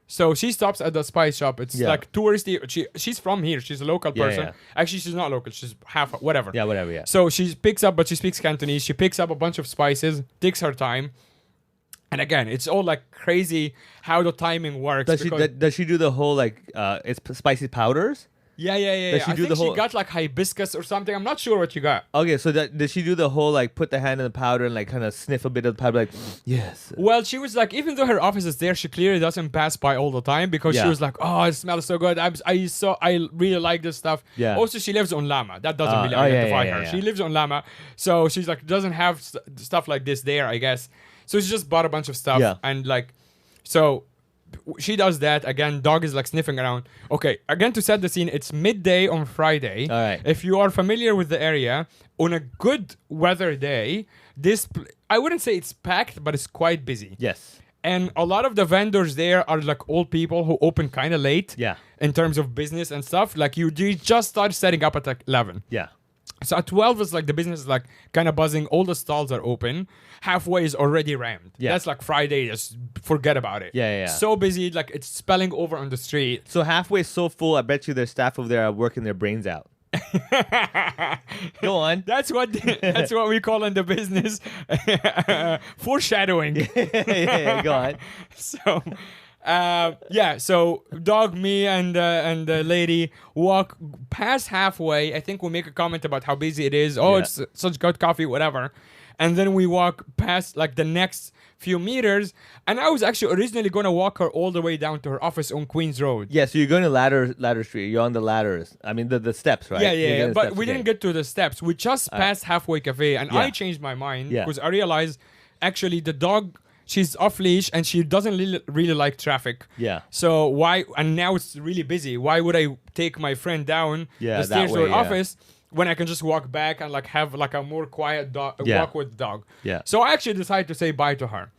So she stops at the spice shop. It's like touristy. She's from here. She's a local person. Yeah. Actually, she's not local. She's half whatever. Yeah, whatever. Yeah. So she picks up, but she speaks Cantonese. She picks up a bunch of spices, takes her time. And again, it's all like crazy how the timing works. Does she do the whole like it's spicy powders? Yeah. Does she I do think the whole- she got like hibiscus or something. I'm not sure what you got. Okay, so does she do the whole like put the hand in the powder and like kind of sniff a bit of the powder like yes? Well, she was like, even though her office is there, she clearly doesn't pass by all the time because she was like, oh, it smells so good. I really like this stuff. Yeah. Also, she lives on Lama. That doesn't really oh, yeah, identify yeah, her. yeah. She lives on Lama, so she's like doesn't have stuff like this there, I guess. So she just bought a bunch of stuff and like, so she does that again. Dog is like sniffing around. Okay, again to set the scene, it's midday on Friday. All right. If you are familiar with the area, on a good weather day, I wouldn't say it's packed, but it's quite busy. Yes. And a lot of the vendors there are like old people who open kind of late. Yeah. In terms of business and stuff, like you just start setting up at like 11. Yeah. So at 12 it's like the business is like kind of buzzing. All the stalls are open. Halfway is already rammed. Yeah. That's like Friday. Just forget about it. Yeah. So busy, like it's spilling over on the street. So halfway so full, I bet you their staff over there are working their brains out. Go on. That's what we call in the business foreshadowing. yeah, go on. So, so dog, me, and the lady walk past halfway. I think we make a comment about how busy it is. Oh, it's such good coffee, whatever. And then we walk past like the next few meters. And I was actually originally going to walk her all the way down to her office on Queens Road. Yeah, so you're going to ladder street. You're on the ladders. I mean, the steps, right? Yeah. But we didn't get to the steps. We just passed Halfway Cafe. And I changed my mind because I realized actually the dog, she's off leash and she doesn't really like traffic. Yeah. So why? And now it's really busy. Why would I take my friend down the stairs to her office when I can just walk back and like have like a more quiet walk with the dog? Yeah. So I actually decided to say bye to her.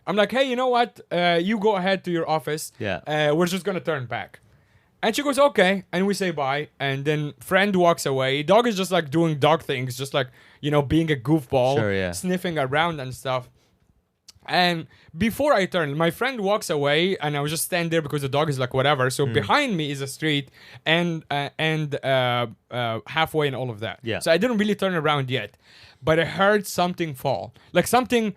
I'm like, hey, you know what? You go ahead to your office. Yeah. We're just gonna turn back. And she goes, okay. And we say bye. And then friend walks away. Dog is just like doing dog things, just like, being a goofball, sniffing around and stuff. And before I turn, my friend walks away, and I was just standing there because the dog is like whatever. So behind me is a street and halfway and all of that. Yeah. So I didn't really turn around yet, but I heard something fall, like something.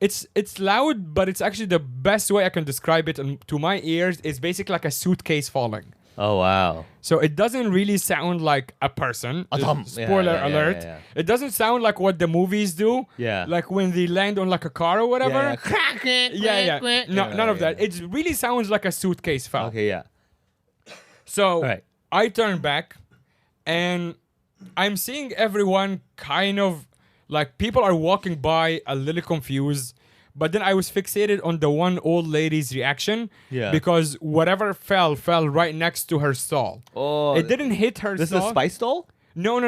It's loud, but it's actually the best way I can describe it to my ears is basically like a suitcase falling. Oh, wow. So it doesn't really sound like a person. Spoiler alert. Yeah. It doesn't sound like what the movies do. Yeah. Like when they land on like a car or whatever. Yeah. No, none of that. It really sounds like a suitcase fell. Okay, yeah. So I turn back and I'm seeing everyone kind of like people are walking by a little confused. But then I was fixated on the one old lady's reaction because whatever fell right next to her stall. Oh, it didn't hit her this stall. is a spice stall? No.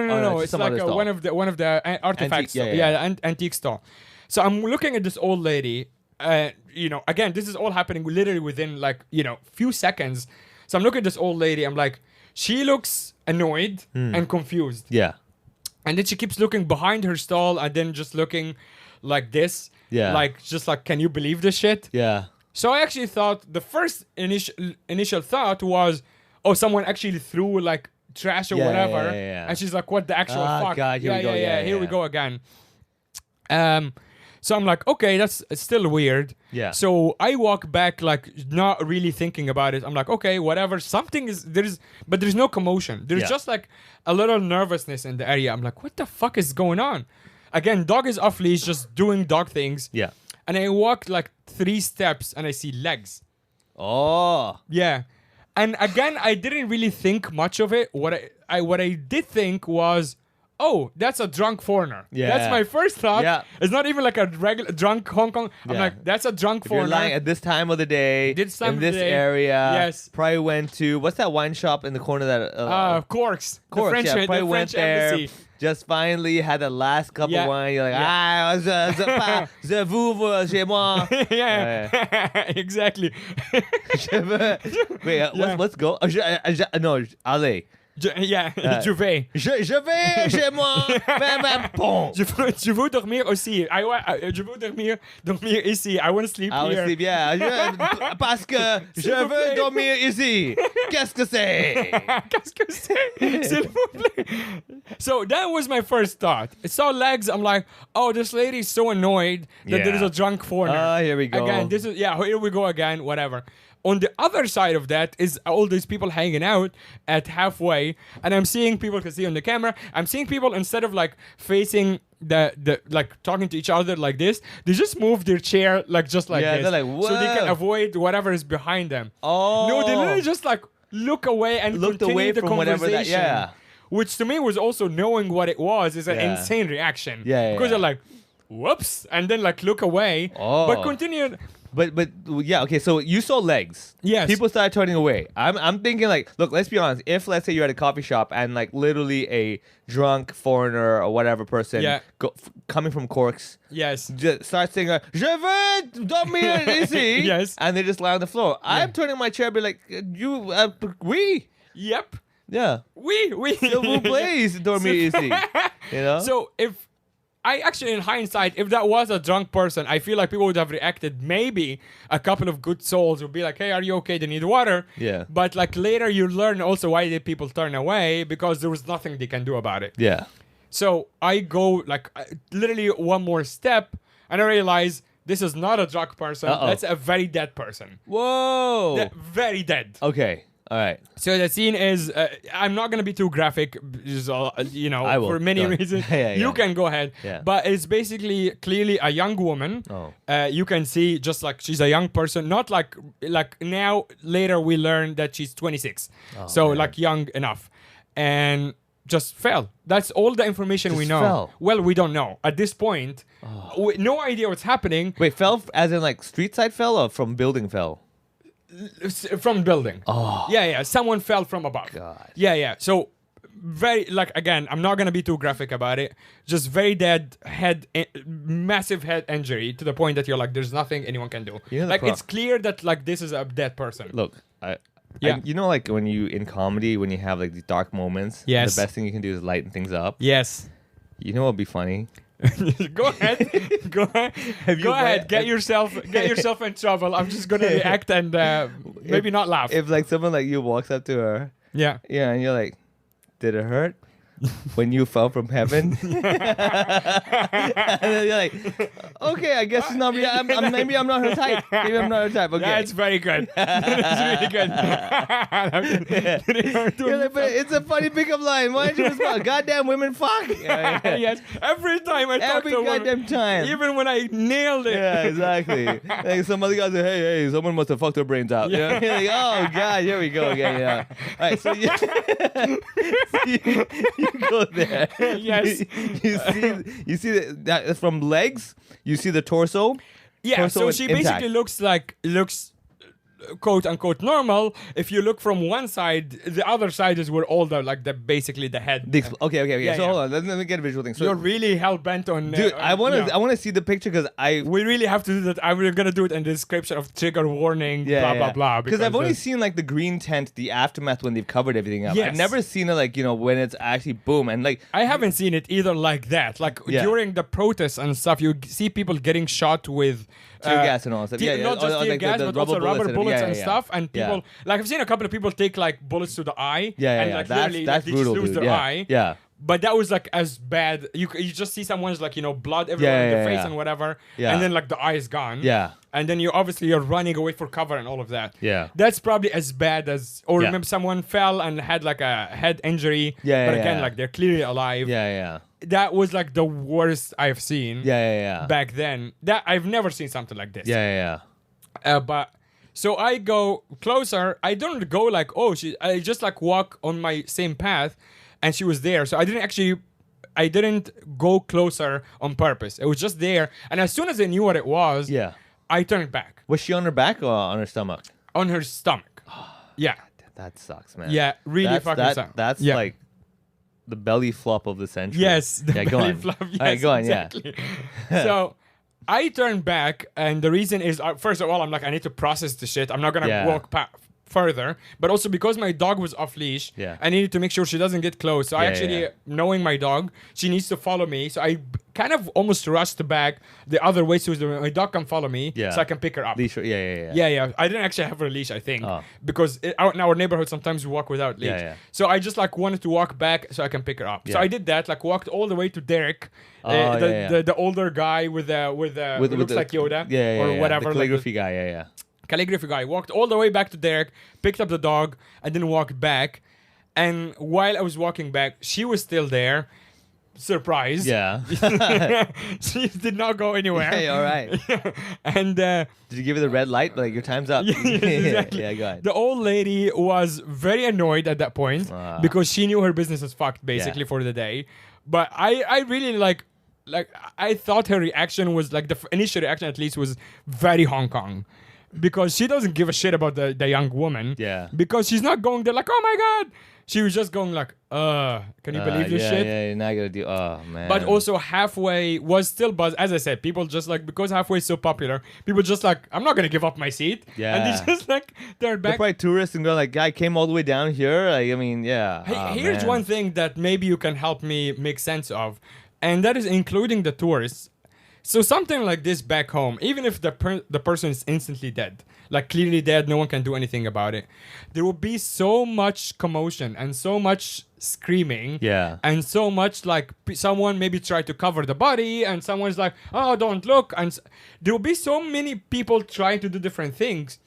It's like one of the artifacts. Antique stall. So I'm looking at this old lady. Again, this is all happening literally within like few seconds. So I'm looking at this old lady. I'm like, she looks annoyed and confused. Yeah. And then she keeps looking behind her stall and then just looking like this. Yeah. Like, just like, can you believe this shit? Yeah. So I actually thought, the first initial thought was, oh, someone actually threw like trash or whatever. Yeah. And she's like, what the actual fuck? God, here we go. Here we go again. So I'm like, okay, that's still weird. Yeah. So I walk back, like, not really thinking about it. I'm like, okay, whatever. Something is but there's no commotion. There's Yeah. just like a little nervousness in the area. I'm like, what the fuck is going on? Again, dog is off leash, just doing dog things. Yeah. And I walk like 3 steps and I see legs. Oh. Yeah. And again, I didn't really think much of it. What I did think was, oh, that's a drunk foreigner. Yeah. That's my first thought. Yeah. It's not even like a regular drunk Hong Kong. I'm Yeah. like, that's a drunk If you're foreigner. lying at this time of the day, This time in of the this day, area, yes. probably went to what's that wine shop in the corner that Corks. Corks, The French, yeah, probably the went French there. embassy. Just finally had the last cup Yeah. of wine. You're like, Yeah. je vous chez moi. Yeah. Exactly. Je veux. Wait, what's go? No, allez. Yeah. Juvet. Je vais chez moi. Bon. Je veux dormir aussi. Je veux dormir ici. I want to sleep I here. will sleep, yeah. Parce que je vous veux plaît. dormir ici. Qu'est-ce que c'est? Qu'est-ce que c'est? S'il vous plaît. So that was my first thought. I saw legs. I'm like, oh, this lady's so annoyed that Yeah. there is a drunk foreigner. Oh, here we go. Again, here we go again, whatever. On the other side of that is all these people hanging out at halfway, and I'm seeing people can see on the camera. I'm seeing people, instead of like facing the like talking to each other like this, they just move their chair like just like Yeah, this, they're like, so they can "Whoa." avoid whatever is behind them. Oh. No, they literally just like look away and Looked continue away the from whatever conversation. that, yeah. Which to me was also, knowing what it was, is an Yeah. insane reaction. Yeah, because yeah. they're like, whoops, and then like look away, Oh. but continue. But yeah, okay, so you saw legs. Yes. People started turning away. I'm thinking like, look, let's be honest. If let's say you're at a coffee shop and like literally a drunk foreigner or whatever person Yeah. coming from Corks Yes. just starts saying, Je veux dormir ici. Yes. And they just lie on the floor. I'm turning my chair, be like, oui. Yep. Yeah. We. S'il vous plaît, dormir ici. You know? So I actually, in hindsight, if that was a drunk person, I feel like people would have reacted. Maybe a couple of good souls would be like, hey, are you okay? They need water. Yeah. But like later you learn also why did people turn away, because there was nothing they can do about it. yeah. So I go like literally one more step, and I realize this is not a drunk person. Uh-oh. That's a very dead person. Whoa. Very dead. Okay. All right. So the scene is, I'm not going to be too graphic, just, I will. for many Go on. reasons. Yeah. You can go ahead. Yeah. But it's basically clearly a young woman. Oh. You can see just like she's a young person, not like now, later we learn that she's 26. So man. like young enough. And just fell. That's all the information we Just know. fell. Well, we don't know. At this point, no idea what's happening. Wait, fell as in like street side fell or from building fell? From building. Oh. Yeah. Someone fell from above. God. Yeah. So very, like, again, I'm not gonna be too graphic about it. Just very dead head, massive head injury to the point that you're like, there's nothing anyone can do. You know the Like pro- it's clear that like this is a dead person. Look, Yeah. you know, like when you in comedy, when you have like these dark moments, Yes. the best thing you can do is lighten things up. Yes. You know what would be funny? Go ahead. Go ahead. Have you Go ahead. read- Get yourself in trouble. I'm just gonna react and maybe not laugh. If like someone like you walks up to her, Yeah. yeah, and you're like, did it hurt? When you fell from heaven, and then you're like, okay, I guess it's not. Maybe I'm not her type. Maybe I'm not her type. Okay, That's very good. That's really good. You're like, but it's a funny pickup line. Why don't you respond? Goddamn women, fuck. Yes. Every time I talk Every to a woman, goddamn time. even when I nailed it. Yeah, exactly. Like some other guys say, hey, someone must have fucked their brains out. You know? You're like, oh god, here we go again. Yeah. All right, so you, you go there. Yes. You see that from legs. You see the torso. Yeah, Torso so is she intact. basically looks quote unquote normal. If you look from one side, the other side is where all basically the head. Okay. Yeah, so yeah. hold on, let me get a visual thing. So, You're really hell bent on. dude, I want to see the picture because We really have to do that. I'm gonna do it in the description of trigger warning, blah blah. Because I've only seen like the green tent, the aftermath when they've covered everything up. Yes. I've never seen it like when it's actually boom and like. I haven't seen it either like that. Like Yeah. during the protests and stuff, you see people getting shot with Tear gas and all that stuff. Yeah, Not just tear like gas, the but also rubber bullets and yeah. stuff. And Yeah. people, like I've seen a couple of people take like bullets to the eye. Yeah, and yeah, like that's literally that's they brutal, just lose dude. their Yeah, eye. yeah. But that was like as bad. You just see someone's like, blood everywhere in the face and whatever. Yeah. And then like the eye is gone. Yeah. And then you're running away for cover and all of that. Yeah. That's probably as bad as, or Yeah. remember someone fell and had like a head injury. Yeah, But yeah, again, yeah. like they're clearly alive. Yeah. That was like the worst I've seen. Yeah. Back then. That I've never seen something like this. Yeah. But so I go closer. I don't go like, I just like walk on my same path, and she was there. So I didn't go closer on purpose. It was just there. And as soon as I knew what it was, Yeah. I turned back Was she on her back or on her stomach? on her stomach. Yeah. That sucks, man. Yeah. Really fucking sucks. That's Yeah. like the belly flop of the century. Yes. The Yeah, go belly on. flop. Yes, All right, go on. exactly. So I turned back, and the reason is, first of all, I'm like, I need to process the shit. I'm not going to Yeah. walk further. But also because my dog was off leash, Yeah. I needed to make sure she doesn't get close. So I Yeah, actually, yeah. knowing my dog, she needs to follow me. So I kind of almost rushed back the other way so my dog can follow me Yeah. so I can pick her up. Leash. Yeah. Yeah. I didn't actually have a leash, I think, Oh. because out in our neighborhood sometimes we walk without leash. Yeah. So I just like wanted to walk back so I can pick her up. So Yeah. I did that, like walked all the way to Derek, Oh, the older guy with who looks like Yoda, Yeah. or whatever, The like calligraphy guy. Yeah. calligraphy guy. Walked all the way back to Derek, picked up the dog, and then walked back. And while I was walking back, she was still there. Surprise! Yeah. She did not go anywhere. Hey, all right. And Did you give her the red light? Like your time's up. exactly. Yeah, go ahead. The old lady was very annoyed at that point because she knew her business was fucked basically for the day. But I really like I thought her reaction was like the initial reaction at least was very Hong Kong. Because she doesn't give a shit about the young woman. Yeah. Because she's not going there like, oh my God. She was just going like, can you believe this shit? Yeah, now you gotta do. Oh man. But also halfway was still buzz. As I said, people just like, because halfway is so popular, people just like, I'm not gonna give up my seat. Yeah. And they just like they're they're back. probably tourists and go like, guy came all the way down here. Like, I mean, yeah. Hey, Oh, here's man. one thing that maybe you can help me make sense of, and that is including the tourists. So something like this back home, even if the person is instantly dead, like clearly dead, no one can do anything about it, there will be so much commotion and so much screaming. Yeah. And so much like someone maybe tried to cover the body and someone's like, oh, don't look. And there will be so many people trying to do different things.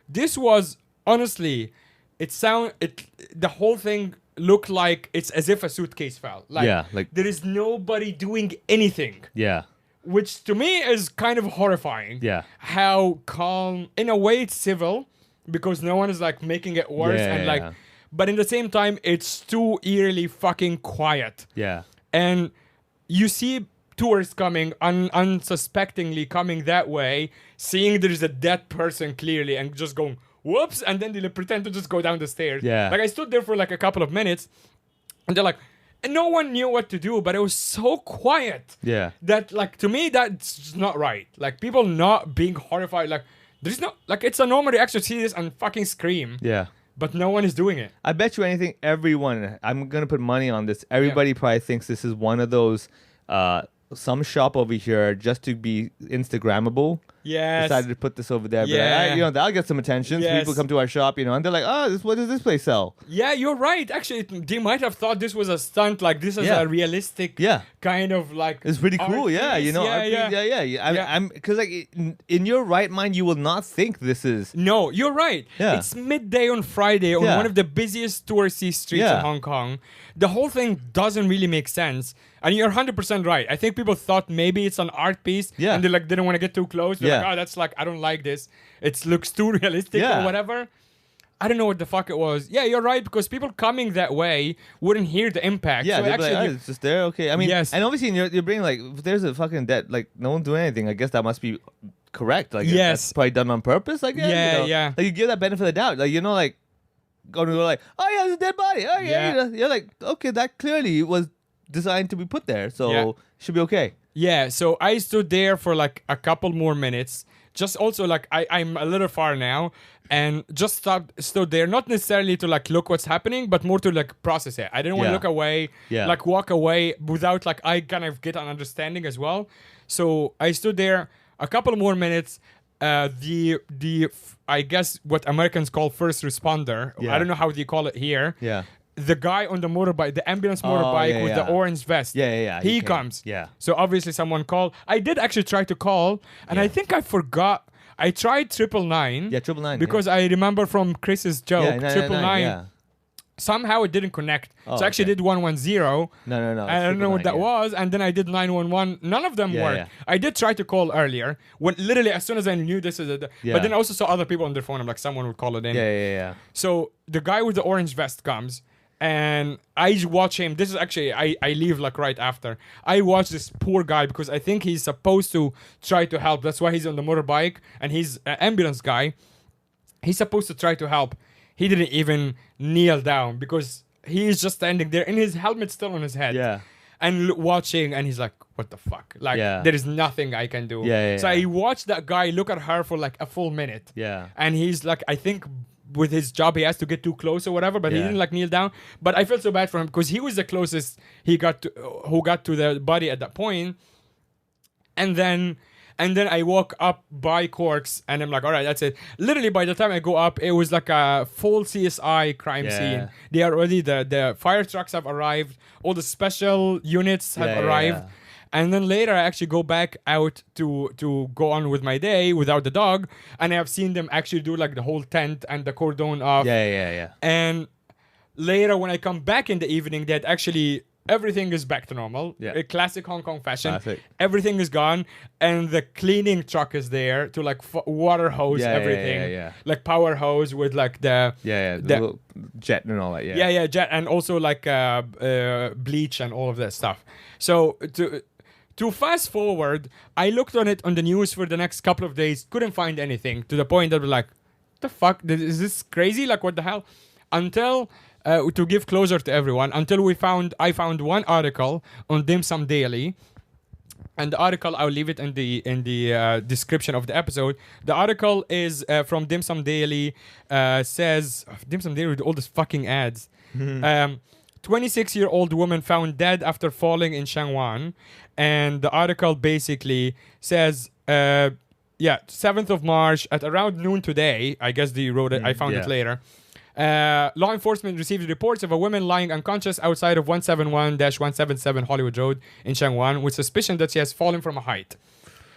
This was honestly, the whole thing looked like it's as if a suitcase fell. Yeah, like- there is nobody doing anything. Yeah. Which to me is kind of horrifying. Yeah. How calm, in a way, it's civil because no one is like making it worse and like, Yeah. but in the same time, it's too eerily fucking quiet. Yeah. And you see tourists coming, unsuspectingly coming that way, seeing there's a dead person clearly and just going, whoops, and then they pretend to just go down the stairs. Yeah. Like I stood there for like a couple of minutes and they're like, and no one knew what to do, but it was so quiet. Yeah. That like to me that's just not right. Like people not being horrified, like there's no like it's a normal reaction to see this and fucking scream. Yeah. But no one is doing it. I bet you anything, everyone, I'm going to put money on this. Everybody probably thinks this is one of those, some shop over here just to be Instagrammable. Yes. Decided to put this over there. Yeah. But that'll get some attention. So Yes. people come to our shop, and they're like, oh, what does this place sell? Yeah, you're right. Actually, they might have thought this was a stunt, like this is Yeah. a realistic Yeah. kind of like. It's pretty cool, art yeah. piece. art piece, yeah. Yeah. I'm because like in your right mind, you will not think this is. No, you're right. Yeah. It's midday on Friday on Yeah. one of the busiest touristy streets Yeah. in Hong Kong. The whole thing doesn't really make sense. And you're 100% right. I think people thought maybe it's an art piece. Yeah. And they like didn't want to get too close. They're Yeah. like, oh, that's like, I don't like this. It looks too realistic Yeah. or whatever. I don't know what the fuck it was. Yeah, you're right, because people coming that way wouldn't hear the impact. Yeah, so they'd be actually, like, oh, it's just there. Okay, I mean, Yes. and obviously in your brain, like, if there's a fucking dead, like, no one's doing anything. I guess that must be correct. Like, Yes. that's probably done on purpose. I guess. Yeah, yeah. Like you give that benefit of the doubt. Like like going to go like, oh yeah, it's a dead body. Oh yeah, Yeah. you're like, okay, that clearly was designed to be put there, so Yeah. should be okay. Yeah, so I stood there for like a couple more minutes. Just also like I'm a little far now and just stood there, not necessarily to like look what's happening, but more to like process it. I didn't want to Yeah. look away, Yeah. like walk away without like I kind of get an understanding as well. So I stood there a couple more minutes. I guess what Americans call first responder. Yeah. I don't know how they call it here. Yeah. the guy on the motorbike, the ambulance motorbike yeah, with the yeah. orange vest. Yeah. He came. comes. Yeah. So obviously someone called. I did actually try to call, and I think I forgot. I tried 999. Yeah, 999, because I remember from Chris's joke, Yeah, 999. Yeah. Somehow it didn't connect. Oh, so I actually okay. did 110. No. I don't know what that 999, was. And then I did 911. None of them Yeah, worked. yeah. I did try to call earlier. When literally as soon as I knew this is Yeah. but then I also saw other people on their phone. I'm like, someone would call it in. Yeah. So the guy with the orange vest comes and I watch him. This is actually, I leave like right after. I watch this poor guy because I think he's supposed to try to help. That's why he's on the motorbike and he's an ambulance guy. He's supposed to try to help. He didn't even kneel down because he is just standing there and his helmet's still on his head. Yeah. And watching, and he's like, what the fuck? Like, Yeah. there is nothing I can do. Yeah. So I watched that guy look at her for like a full minute. Yeah. And he's like, I think with his job, he has to get too close or whatever, but he Yeah. didn't like kneel down. But I felt so bad for him because he was the closest who got to the body at that point. And then I walk up by Corks and I'm like, all right, that's it. Literally, by the time I go up, it was like a full CSI crime Yeah. scene. They are already, the fire trucks have arrived. All the special units have Yeah, arrived. yeah. And then later, I actually go back out to go on with my day without the dog. And I have seen them actually do like the whole tent and the cordon off. Yeah. And later, when I come back in the evening, that actually everything is back to normal. Yeah. A classic Hong Kong fashion. Classic. Everything is gone, and the cleaning truck is there to like water hose Yeah, everything. yeah. Like power hose with like the The the- little jet and all that. Yeah. yeah jet, and also like bleach and all of that stuff. So to fast forward, I looked on it on the news for the next couple of days, couldn't find anything, to the point that we're like, the fuck, is this crazy? Like, what the hell? Until to give closure to everyone, until I found one article on Dim Sum Daily. And the article, I'll leave it in the description of the episode. The article is from Dim Sum Daily. Says Dim Sum Daily with all these fucking ads. 26-year-old woman found dead after falling in Shangwan. And the article basically says, 7th of March at around noon today. I guess they wrote it. I found it later. Law enforcement received reports of a woman lying unconscious outside of 171-177 Hollywood Road in Shangwan with suspicion that she has fallen from a height.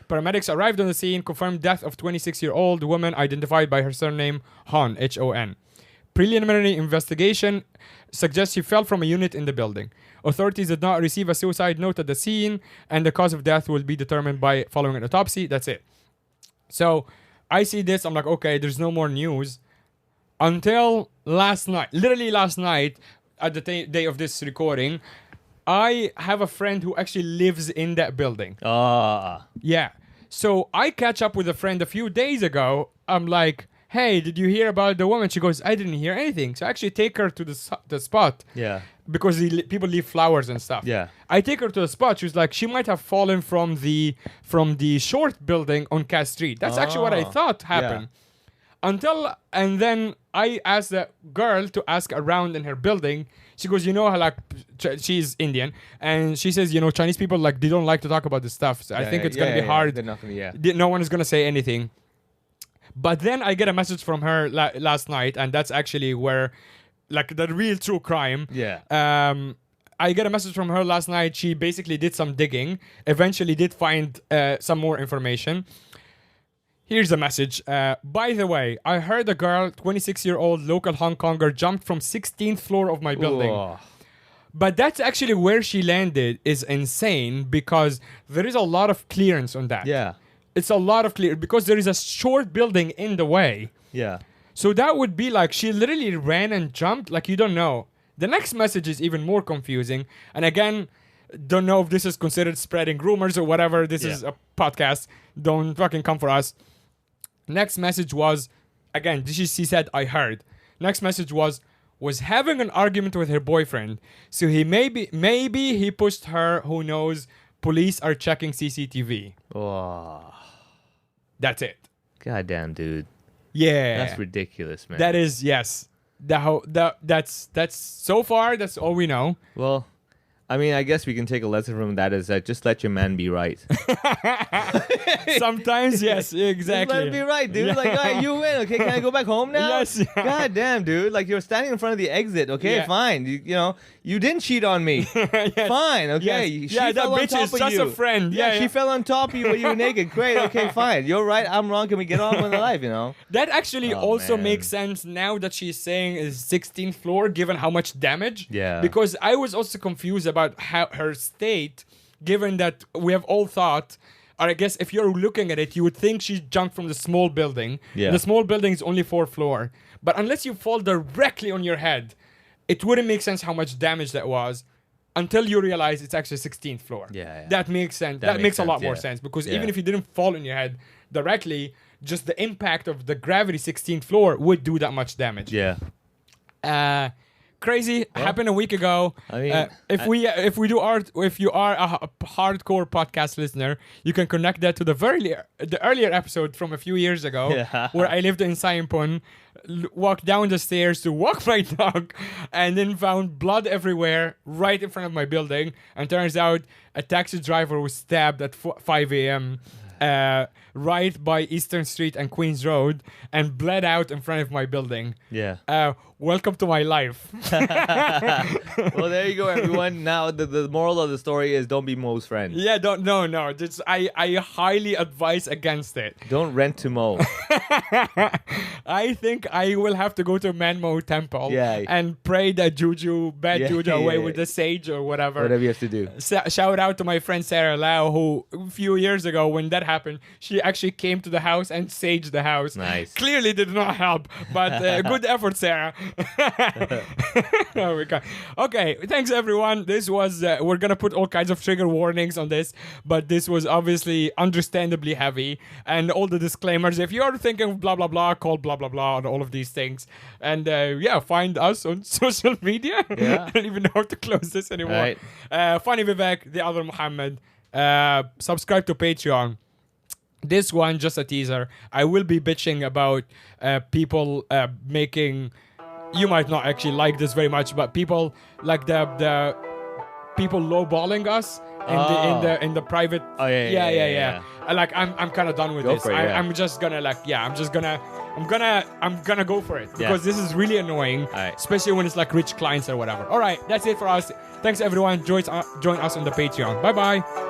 Paramedics arrived on the scene, confirmed death of 26-year-old woman identified by her surname Hon, H-O-N. Preliminary investigation suggests she fell from a unit in the building. Authorities did not receive a suicide note at the scene, and the cause of death will be determined by following an autopsy. That's it. So I see this, I'm like, okay, there's no more news. Until last night, literally last night, at the day of this recording, I have a friend who actually lives in that building. Yeah. So I catch up with a friend a few days ago. I'm like, hey, did you hear about the woman? She goes, I didn't hear anything. So I actually take her to the spot. Yeah. Because people leave flowers and stuff. Yeah. I take her to the spot. She was like, she might have fallen from the short building on Cass Street. That's actually what I thought happened. And then I asked the girl to ask around in her building. She goes, you know how like she's Indian, and she says, you know, Chinese people like they don't like to talk about this stuff. So I think it's gonna be hard. They're not gonna, No one is gonna say anything. But then I get a message from her last night, and that's actually where, like, the real true crime. Yeah. I get a message from her last night. She basically did some digging. Eventually did find some more information. Here's the message. By the way, I heard a girl, 26-year-old local Hong Konger, jumped from 16th floor of my building. Whoa. But that's actually where she landed is insane because there is a lot of clearance on that. Yeah. It's a lot of clear because there is a short building in the way. Yeah. So that would be like she literally ran and jumped like you don't know. The next message is even more confusing. And again, don't know if this is considered spreading rumors or whatever. This is a podcast. Don't fucking come for us. Next message was, again, she said, I heard. Next message was having an argument with her boyfriend. So he maybe he pushed her, who knows, police are checking CCTV. Oh. That's it. Goddamn, dude. Yeah. That's ridiculous, man. That is, yes. That's so far, that's all we know. Well, I mean, I guess we can take a lesson from that is that just let your man be right. Sometimes, yes, exactly. Just let it be right, dude. Yeah. Like, all right, you win. Okay, can I go back home now? Yes, yeah. God damn, dude. Like, you're standing in front of the exit. Okay, Yeah. fine. You know, you didn't cheat on me. Yes. Fine. Okay. Yes. She Yeah, that fell on bitch top is of just you. a friend. Yeah, Yeah, she yeah. fell on top of you when you were naked. Great. Okay, fine. You're right. I'm wrong. Can we get on with the life? You know. That actually Oh, also man. makes sense now that she's saying is 16th floor, given how much damage. Yeah. Because I was also confused about how her state, given that we have all thought, or I guess if you're looking at it, you would think she jumped from the small building. Yeah. The small building is only 4th floor. But unless you fall directly on your head, it wouldn't make sense how much damage that was until you realize it's actually 16th floor. Yeah. That makes sense. That That makes makes a lot sense, more yeah. sense because Yeah. even if you didn't fall on your head directly, just the impact of the gravity 16th floor would do that much damage. Yeah. Crazy happened a week ago. I mean, if you are a hardcore podcast listener, you can connect that to the earlier episode from a few years ago, Yeah. where I lived in Saimpun, walked down the stairs to walk my dog, and then found blood everywhere right in front of my building. And turns out a taxi driver was stabbed at 5 a.m. Right by Eastern Street and Queens Road, and bled out in front of my building. Yeah. Welcome to my life. Well, there you go, everyone. Now, the moral of the story is don't be Mo's friend. Yeah, no. I highly advise against it. Don't rent to Mo. I think I will have to go to Manmo Temple Yeah. and pray that bad Yeah, juju away yeah. with the sage or whatever. Whatever you have to do. Shout out to my friend Sarah Lau, who a few years ago when that happened, she actually came to the house and saged the house. Nice. Clearly did not help, but good effort, Sarah. Oh my God. Okay, thanks everyone. This was we're gonna put all kinds of trigger warnings on this, but this was obviously understandably heavy, and all the disclaimers. If you're thinking of blah blah blah, call blah blah blah on all of these things, and find us on social media. Yeah. I don't even know how to close this anymore. Right. Funny Vivek, the other Mohammed. Subscribe to Patreon. This one, just a teaser. I will be bitching about people making. You might not actually like this very much, but people like the people lowballing us in the private. Oh, yeah. I'm kind of done with Go this. for it, yeah. I'm just gonna I'm gonna go for it because this is really annoying, Alright. especially when it's like rich clients or whatever. All right, that's it for us. Thanks everyone. Join us on the Patreon. Bye bye.